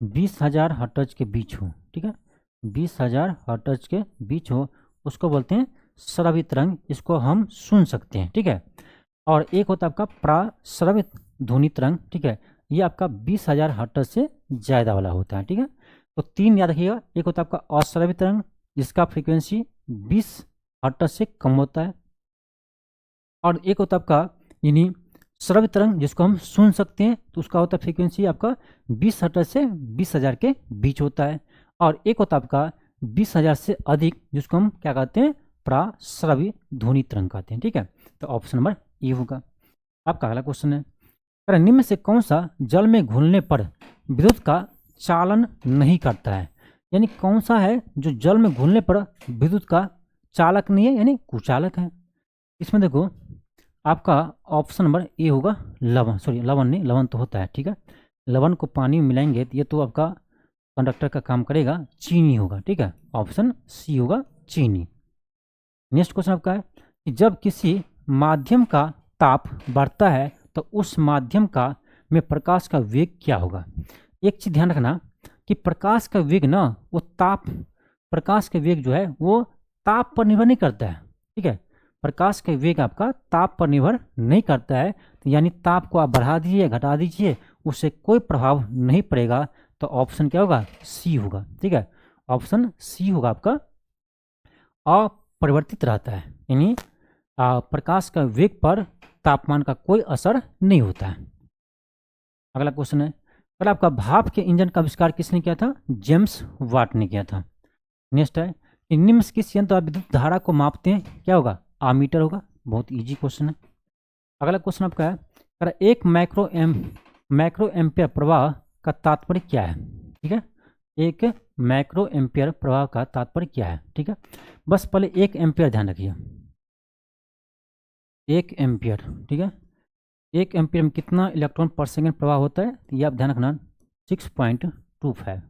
20,000 हर्ट्ज के बीच हो, ठीक है, 20,000 हर्ट्ज के बीच हो, उसको बोलते हैं श्रव्य तरंग, इसको हम सुन सकते हैं, ठीक है। और एक होता है आपका प्राश्रव्य ध्वनि तरंग, ठीक है, ये आपका 20,000 हर्ट्ज से ज़्यादा वाला होता है, ठीक है। तो 3 याद रखिएगा, एक होता है आपका अश्रव्य तरंग जिसका फ्रीक्वेंसी 20 हर्ट्ज से कम होता है, और एक होता है आपका यानी श्रव्य तरंग जिसको हम सुन सकते हैं, तो उसका होता है फ्रीक्वेंसी आपका 20 हर्ट्ज से 20,000 के बीच होता है, और एक होता है आपका 20,000 से अधिक जिसको हम क्या कहते हैं, प्राश्रव्य ध्वनि तरंग कहते हैं, ठीक है। तो ऑप्शन नंबर ए होगा। आपका अगला क्वेश्चन है, निम्न में से कौन सा जल में घुलने पर विद्युत का चालन नहीं करता है। यानी कौन सा है जो जल में घुलने पर विद्युत का चालक नहीं है, यानी कुचालक है। इसमें देखो आपका ऑप्शन नंबर ए होगा लवण, सॉरी लवण नहीं, लवण तो होता है, ठीक है, लवण को पानी में मिलाएंगे तो ये तो आपका कंडक्टर का काम करेगा, चीनी होगा, ठीक है, ऑप्शन सी होगा चीनी। नेक्स्ट क्वेश्चन आपका है कि जब किसी माध्यम का ताप बढ़ता है तो उस माध्यम का में प्रकाश का वेग क्या होगा। एक चीज ध्यान रखना कि प्रकाश का वेग ना, वो प्रकाश का वेग जो है वो ताप पर निर्भर नहीं करता है, ठीक है, प्रकाश का वेग आपका ताप पर निर्भर नहीं करता है। तो यानी ताप को आप बढ़ा दीजिए घटा दीजिए, उससे कोई प्रभाव नहीं पड़ेगा। तो ऑप्शन क्या होगा, सी होगा, ठीक है, ऑप्शन सी होगा आपका, अपरिवर्तित रहता है, यानी प्रकाश का वेग पर तापमान का कोई असर नहीं होता है। अगला क्वेश्चन है, अगर आपका भाप के इंजन का आविष्कार किसने किया था, जेम्स वाट ने किया था। नेक्स्ट है कि निम्न किस यंत्र विद्युत धारा को मापते हैं, क्या होगा, आमीटर होगा। बहुत इजी क्वेश्चन है। अगला क्वेश्चन आपका है, अगर एक माइक्रो एम्पियर प्रवाह का तात्पर्य क्या है, ठीक है, एक माइक्रो एम्पियर प्रवाह का तात्पर्य क्या है, ठीक है। बस पहले 1 एम्पियर ध्यान रखिए, 1 एम्पियर, ठीक है, 1 एम्पियर में कितना इलेक्ट्रॉन पर सेकेंड प्रवाह होता है, तो ये आप ध्यान रखना 6.25,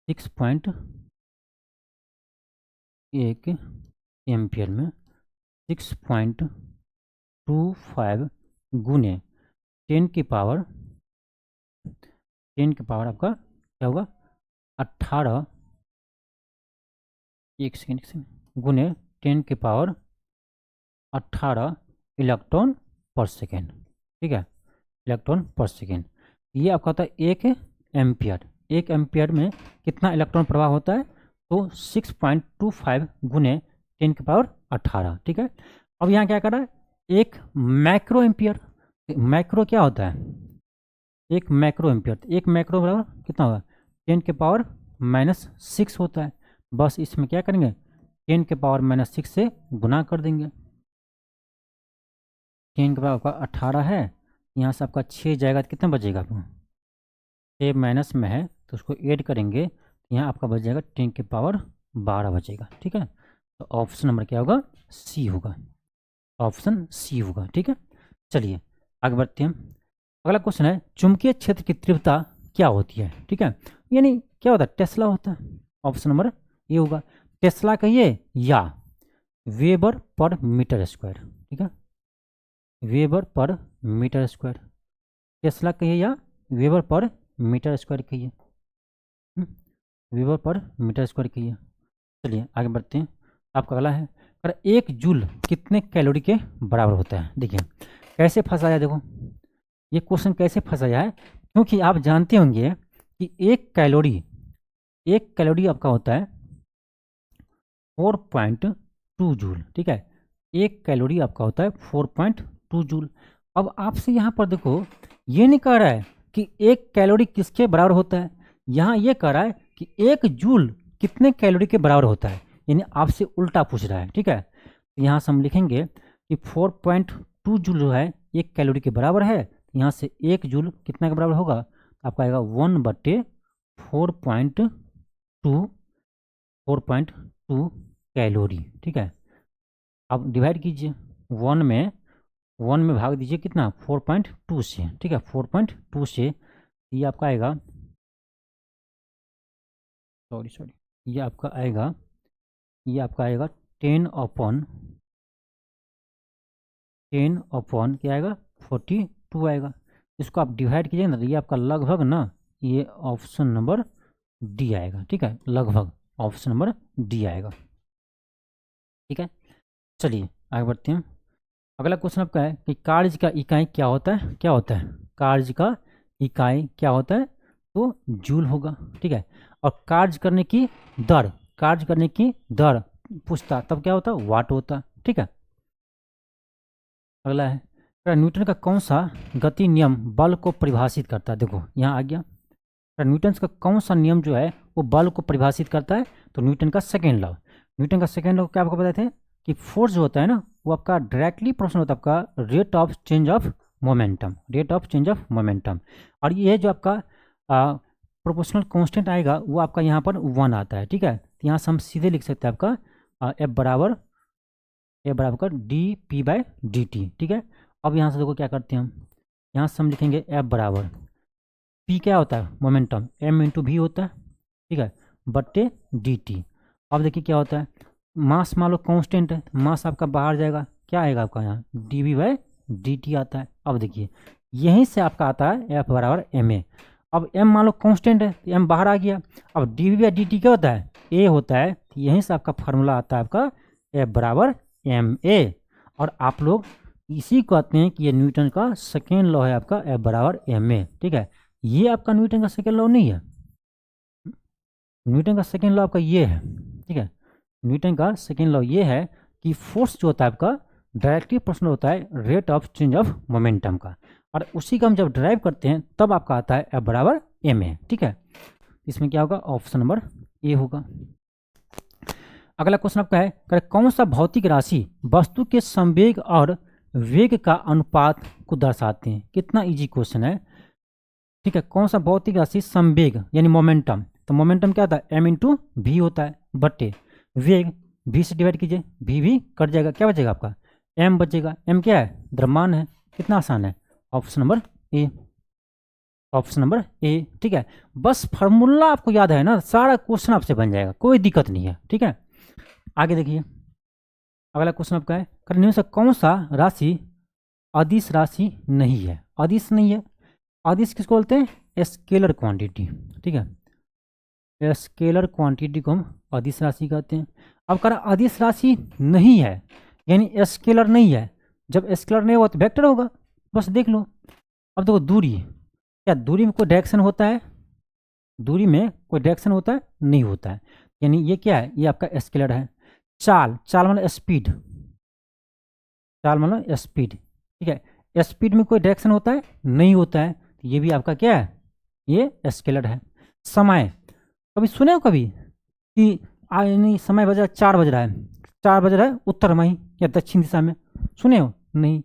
6.1 एम्पियर में 6.25 गुने 10 की पावर आपका क्या होगा 18, एक सेकेंड गुने 10 की पावर 18 इलेक्ट्रॉन पर सेकेंड। ठीक है, इलेक्ट्रॉन पर सेकेंड। ये आपका होता है 1 एम्पियर में कितना इलेक्ट्रॉन प्रवाह होता है, तो 6.25 गुने 10 की पावर 18। ठीक है, अब यहाँ क्या कर रहा है, 1 माइक्रो एम्पियर। माइक्रो क्या होता है, 1 माइक्रो एम्पियर। 1 माइक्रो बराबर कितना होगा 10 के पावर -6 होता है। बस इसमें क्या करेंगे 10 के पावर -6 से गुना कर देंगे। 10 के पावर आपका 18 है, यहाँ से आपका 6 जाएगा तो कितना बचेगा आपको, 6 माइनस में है तो उसको ऐड करेंगे, यहाँ आपका बच जाएगा 10 के पावर 12 बचेगा। ठीक है, तो ऑप्शन नंबर क्या होगा, सी होगा, ऑप्शन सी होगा। ठीक है, चलिए आगे बढ़ते हैं। अगला क्वेश्चन है, चुंबकीय क्षेत्र की तीव्रता क्या होती है। ठीक है, यानी क्या होता है, टेस्ला होता है। ऑप्शन नंबर ये होगा, टेस्ला कहिए या वेबर पर मीटर स्क्वायर। ठीक है, वेबर पर मीटर स्क्वायर, टेस्ला कहिए या वेबर पर मीटर स्क्वायर कहिए, वेबर पर मीटर स्क्वायर कहिए। चलिए आगे बढ़ते हैं। आपका अगला है, अगर 1 जूल कितने कैलोरी के बराबर होता है। देखिए कैसे फंसाया, देखो ये क्वेश्चन कैसे फंसाया है, क्योंकि आप जानते होंगे कि 1 कैलोरी आपका होता है 4.2 जूल। ठीक है, 1 कैलोरी आपका होता है 4.2 जूल। अब आपसे यहाँ पर देखो ये नहीं कह रहा है कि 1 कैलोरी किसके बराबर होता है, यहाँ ये कह रहा है कि 1 जूल कितने कैलोरी के बराबर होता है, यानी आपसे उल्टा पूछ रहा है। ठीक है, यहाँ से हम लिखेंगे कि 4.2 जूल जो है 1 कैलोरी के बराबर है, यहाँ से 1 जूल कितना के बराबर होगा, आपका आएगा 1/4.2 कैलोरी। ठीक है, अब डिवाइड कीजिए 1 में भाग दीजिए कितना 4.2 से। ठीक है, 4.2 से ये आपका आएगा, सॉरी ये आपका आएगा 10 क्या आएगा 42 आएगा। इसको आप डिवाइड कीजिए ना तो ये आपका लगभग ना, ये ऑप्शन नंबर डी आएगा। ठीक है, लगभग ऑप्शन नंबर डी आएगा। ठीक है, चलिए आगे बढ़ते हैं। अगला क्वेश्चन आपका है कि कार्य का इकाई क्या होता है, कार्य का इकाई क्या होता है, तो जूल होगा। ठीक है, और कार्य करने की दर पूछता तब क्या होता, वाट होता। ठीक है, अगला है, न्यूटन का कौन सा गति नियम बल को परिभाषित करता है। देखो यहाँ आ गया, न्यूटन का कौन सा नियम जो है वो बल को परिभाषित करता है, तो न्यूटन का सेकेंड लॉ। क्या आपको बताए थे कि फोर्स जो होता है ना वो आपका डायरेक्टली प्रोपोर्शनल होता है आपका rate of change of momentum. और ये जो आपका प्रोपोर्शनल कांस्टेंट आएगा वो आपका यहाँ पर 1 आता है। ठीक है, तो यहाँ से हम सीधे लिख सकते हैं आपका एफ बराबर का dp/dt। ठीक है, अब यहाँ से देखो क्या करते हैं हम, यहाँ से हम लिखेंगे एफ बराबर p क्या होता है मोमेंटम, m इंटू वी होता है। ठीक है, बट्टे dt। अब देखिए क्या होता है, मास मान लो कांस्टेंट है, मास आपका बाहर जाएगा, क्या आएगा आपका यहाँ dv/dt आता है। अब देखिए यहीं से आपका आता है f बराबर ma। अब m मान लो कांस्टेंट है तो m बाहर आ गया, अब dv/dt क्या होता है, a होता है, तो यहीं से आपका फार्मूला आता है आपका f बराबर ma। और आप लोग इसी को कहते हैं कि ये न्यूटन का सेकेंड लॉ है आपका f बराबर ma। ठीक है, ये आपका न्यूटन का सेकेंड लॉ नहीं है, न्यूटन का सेकेंड लॉ आपका ये है। ठीक है, न्यूटन का सेकेंड लॉ ये है कि फोर्स जो होता है आपका डायरेक्टली प्रोपोर्शनल होता है rate of change of momentum का, और उसी का हम जब ड्राइव करते हैं तब आपका आता है एफ बराबर ma। ठीक है, इसमें क्या होगा, ऑप्शन नंबर ए होगा। अगला क्वेश्चन आपका है, कौन सा भौतिक राशि वस्तु के संवेग और वेग का अनुपात को दर्शाते हैं। कितना इजी क्वेश्चन है। ठीक है, कौन सा भौतिक राशि संवेग यानी मोमेंटम, तो मोमेंटम क्या होता है m इंटू वी होता है, बट्टे वेग v से डिवाइड कीजिए, v भी कट जाएगा, क्या बचेगा आपका m बचेगा। m क्या है, द्रव्यमान है। कितना आसान है, ऑप्शन नंबर ए। ठीक है, बस फार्मूला आपको याद है ना, सारा क्वेश्चन आपसे बन जाएगा, कोई दिक्कत नहीं है। ठीक है, आगे देखिए अगला क्वेश्चन आपका है निम्न से कौन सा राशि अदिश राशि नहीं है? अदिश नहीं है, अदिश किसको बोलते हैं? स्केलर क्वांटिटी, ठीक है, स्केलर क्वांटिटी को हम अदिश राशि कहते हैं। अब कह रहा अदिश राशि नहीं है यानी स्केलर नहीं है, जब स्केलर नहीं होगा तो वेक्टर होगा, बस देख लो। अब देखो दूरी, क्या दूरी में कोई डायरेक्शन होता है? दूरी में कोई डायरेक्शन होता है? नहीं होता है, यानी ये क्या है? ये आपका स्केलर है। चाल, चाल मतलब स्पीड, चाल मतलब स्पीड, ठीक है, स्पीड में कोई डायरेक्शन होता है? नहीं होता है, तो ये भी आपका क्या है? ये स्केलर है। समय, कभी सुने हो कभी कि यानी समय बज रहा है 4 बज रहा है, 4 बज रहा है उत्तर में ही या दक्षिण दिशा में, सुने हो? नहीं,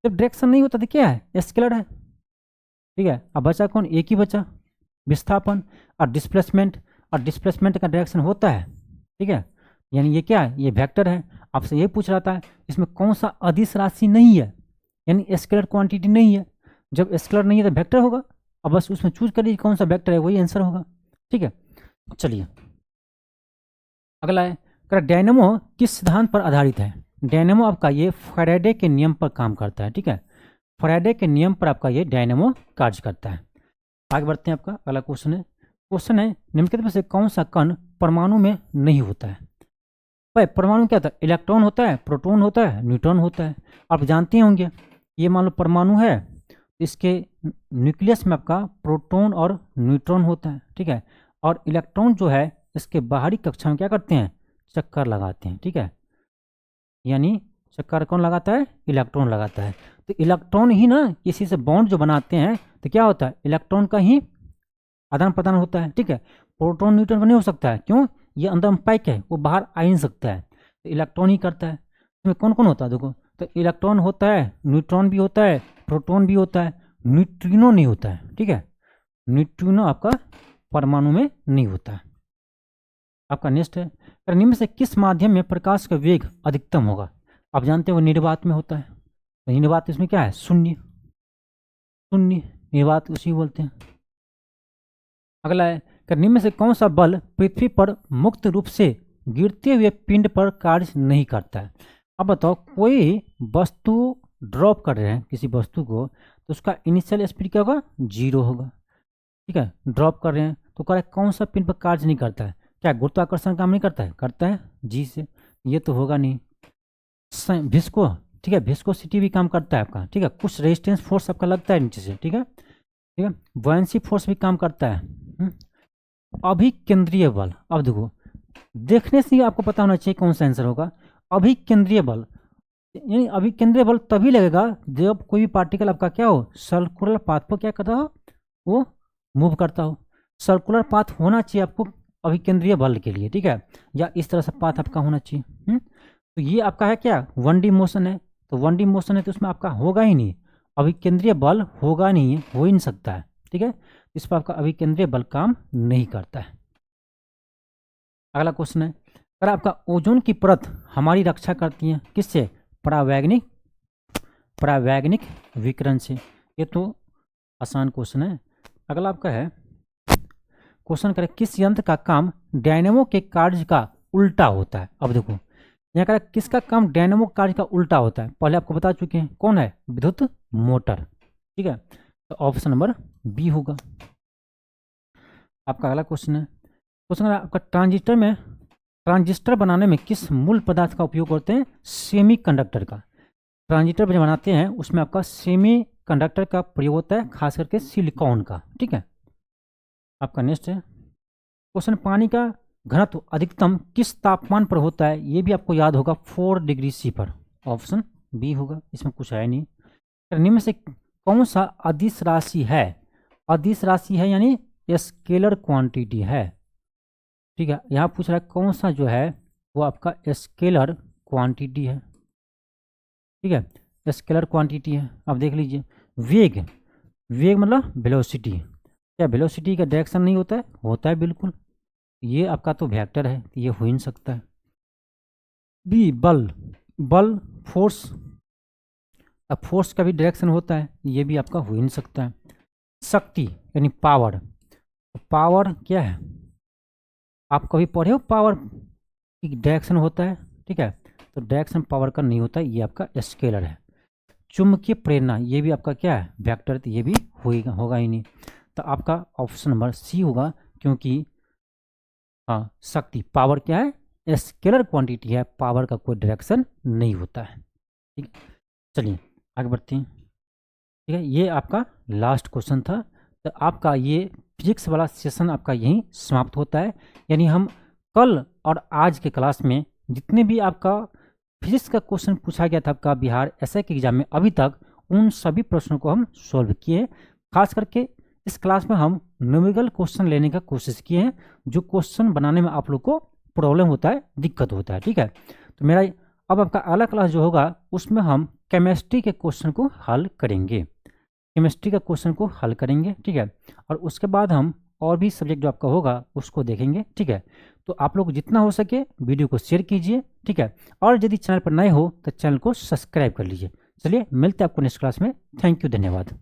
जब डायरेक्शन नहीं होता तो क्या है? स्केलर है, ठीक है। अब बचा कौन? एक ही बचा, विस्थापन और डिस्प्लेसमेंट, और डिस्प्लेसमेंट का डायरेक्शन होता है, ठीक है, यानी ये क्या है? ये वेक्टर है। आपसे ये पूछ रहा था इसमें कौन सा अदिश राशि नहीं है, यानी स्केलर क्वांटिटी नहीं है। जब स्केलर नहीं है तो वेक्टर होगा, अब बस उसमें चूज करिए कौन सा वेक्टर है, वही आंसर होगा, ठीक है। चलिए अगला है, डायनेमो किस सिद्धांत पर आधारित है? डायनेमो आपका ये फैराडे के नियम पर काम करता है, ठीक है, फैराडे के नियम पर आपका ये डायनेमो कार्य करता है। आगे बढ़ते हैं, आपका अगला क्वेश्चन है, निम्नलिखित में से कौन सा कण परमाणु में नहीं होता है? भाई परमाणु क्या होता है? इलेक्ट्रॉन होता है, प्रोटॉन होता है, न्यूट्रॉन होता है। आप जानते होंगे, ये मान लो परमाणु है, इसके न्यूक्लियस में आपका प्रोटॉन और न्यूट्रॉन होता है, ठीक है, और इलेक्ट्रॉन जो है इसके बाहरी कक्षा में क्या करते हैं? चक्कर लगाते हैं, ठीक है, यानी चक्कर कौन लगाता है? इलेक्ट्रॉन लगाता है। तो इलेक्ट्रॉन ही ना किसी से बॉन्ड जो बनाते हैं, तो क्या होता है? इलेक्ट्रॉन का ही आदान प्रदान होता है, ठीक है। प्रोटॉन न्यूट्रॉन का नहीं हो सकता है, क्यों? ये अंदर में पैक है, वो बाहर आ नहीं सकता है, तो इलेक्ट्रॉन ही करता है। इसमें कौन कौन होता है देखो, तो इलेक्ट्रॉन होता है, न्यूट्रॉन भी होता है, प्रोटॉन भी होता है, न्यूट्रिनो नहीं होता है, ठीक है, न्यूट्रिनो आपका परमाणु में नहीं होता है। आपका नेक्स्ट है, निम्न से किस माध्यम में प्रकाश का वेग अधिकतम होगा? आप जानते हो निर्वात में होता है, तो निर्वात इसमें क्या है? शून्य, शून्य निर्वात उसी बोलते हैं। अगला है, निम्न में से कौन सा बल पृथ्वी पर मुक्त रूप से गिरते हुए पिंड पर कार्य नहीं करता है? अब बताओ, कोई वस्तु ड्रॉप कर रहे हैं किसी वस्तु को, तो उसका इनिशियल स्पीड क्या होगा? 0 होगा, ठीक है, ड्रॉप कर रहे हैं तो कह रहे हैं कौन सा पिंड पर कार्य नहीं करता है? क्या गुरुत्वाकर्षण काम नहीं करता है? करता है जी से, ये तो होगा नहीं। भिस्को, ठीक है, विस्कोसिटी भी काम करता है आपका, ठीक है, कुछ रेजिस्टेंस फोर्स आपका लगता है नीचे से, ठीक है, ठीक है, बुयांसी फोर्स भी काम करता है। अभिकेंद्रीय बल, अब देखो देखने से ही आपको पता होना चाहिए कौन सा आंसर होगा। अभिकेंद्रीय बल, यानी अभिकेंद्रीय बल तभी लगेगा जब कोई भी पार्टिकल आपका क्या हो? सर्कुलर पाथ पर क्या करता हो? वो मूव करता हो। सर्कुलर पाथ होना चाहिए आपको अभिकेंद्रीय बल के लिए, ठीक है, या इस तरह से पाथ आपका होना चाहिए। तो ये आपका है क्या? 1D मोशन है, तो 1D मोशन है तो उसमें आपका होगा ही नहीं, अभिकेंद्रीय बल होगा नहीं, हो ही नहीं सकता है, ठीक है, इस पर आपका अभिकेंद्रीय बल काम नहीं करता है। अगला क्वेश्चन है, अगर आपका ओजोन की परत हमारी रक्षा करती है किससे? परावैगनिक, परावैगनिक विकिरण से। ये तो आसान क्वेश्चन है। अगला आपका है, क्वेश्चन करें किस यंत्र का काम डायनेमो के कार्य का उल्टा होता है? अब देखो यहाँ कह किसका काम डायनेमो कार्य का उल्टा होता है, पहले आपको बता चुके हैं, कौन है? विद्युत मोटर, ठीक है, तो ऑप्शन नंबर बी होगा। आपका अगला क्वेश्चन है, क्वेश्चन आपका ट्रांजिस्टर बनाने में किस मूल पदार्थ का उपयोग करते हैं? सेमी कंडक्टर का। ट्रांजिस्टर जब बनाते हैं उसमें आपका सेमी कंडक्टर का प्रयोग होता है, खास करके सिलिकॉन का, ठीक है। आपका नेक्स्ट है क्वेश्चन, पानी का घनत्व अधिकतम किस तापमान पर होता है? ये भी आपको याद होगा, 4 डिग्री सी पर, ऑप्शन बी होगा, इसमें कुछ है नहीं। निम्न में से कौन सा अदिश राशि है? अदिश राशि है यानी स्केलर क्वांटिटी है, ठीक है, यहाँ पूछ रहा है कौन सा जो है वो आपका स्केलर क्वांटिटी है, ठीक है, स्केलर क्वांटिटी है। अब देख लीजिए, वेग, वेग मतलब वेलोसिटी, क्या वेलोसिटी का डायरेक्शन नहीं होता है? होता है बिल्कुल, ये आपका तो वेक्टर है, ये हो ही नहीं सकता है। बी बल, बल फोर्स, अब फोर्स का भी डायरेक्शन होता है, ये भी आपका हो ही नहीं सकता है। शक्ति यानी पावर, पावर क्या है? आप कभी पढ़े हो पावर की डायरेक्शन होता है, ठीक है, तो डायरेक्शन पावर का नहीं होता, ये आपका स्केलर है। चुंबकीय प्रेरणा, ये भी आपका क्या है, वेक्टर, तो ये भी होगा ही नहीं। तो आपका ऑप्शन नंबर सी होगा, क्योंकि हाँ शक्ति पावर क्या है, स्केलर क्वांटिटी है, पावर का कोई डायरेक्शन नहीं होता है। ठीक है, चलिए आगे बढ़ते हैं। ठीक है, ये आपका लास्ट क्वेश्चन था। तो आपका ये फिजिक्स वाला सेशन आपका यहीं समाप्त होता है। यानी हम कल और आज के क्लास में जितने भी आपका फिजिक्स का क्वेश्चन पूछा गया था आपका बिहार एसआई के एग्जाम में अभी तक, उन सभी प्रश्नों को हम सॉल्व किए। खास करके इस क्लास में हम न्यूमेरिकल क्वेश्चन लेने का कोशिश किए हैं, जो क्वेश्चन बनाने में आप लोग को प्रॉब्लम होता है, दिक्कत होता है। ठीक है, तो मेरा अब आपका अगला क्लास जो होगा उसमें हम केमिस्ट्री के क्वेश्चन को हल करेंगे, केमिस्ट्री का क्वेश्चन को हल करेंगे। ठीक है, और उसके बाद हम और भी सब्जेक्ट जो आपका होगा उसको देखेंगे। ठीक है, तो आप लोग जितना हो सके वीडियो को शेयर कीजिए। ठीक है, और यदि चैनल पर नए हो तो चैनल को सब्सक्राइब कर लीजिए। चलिए मिलते हैं आपको नेक्स्ट क्लास में। थैंक यू, धन्यवाद।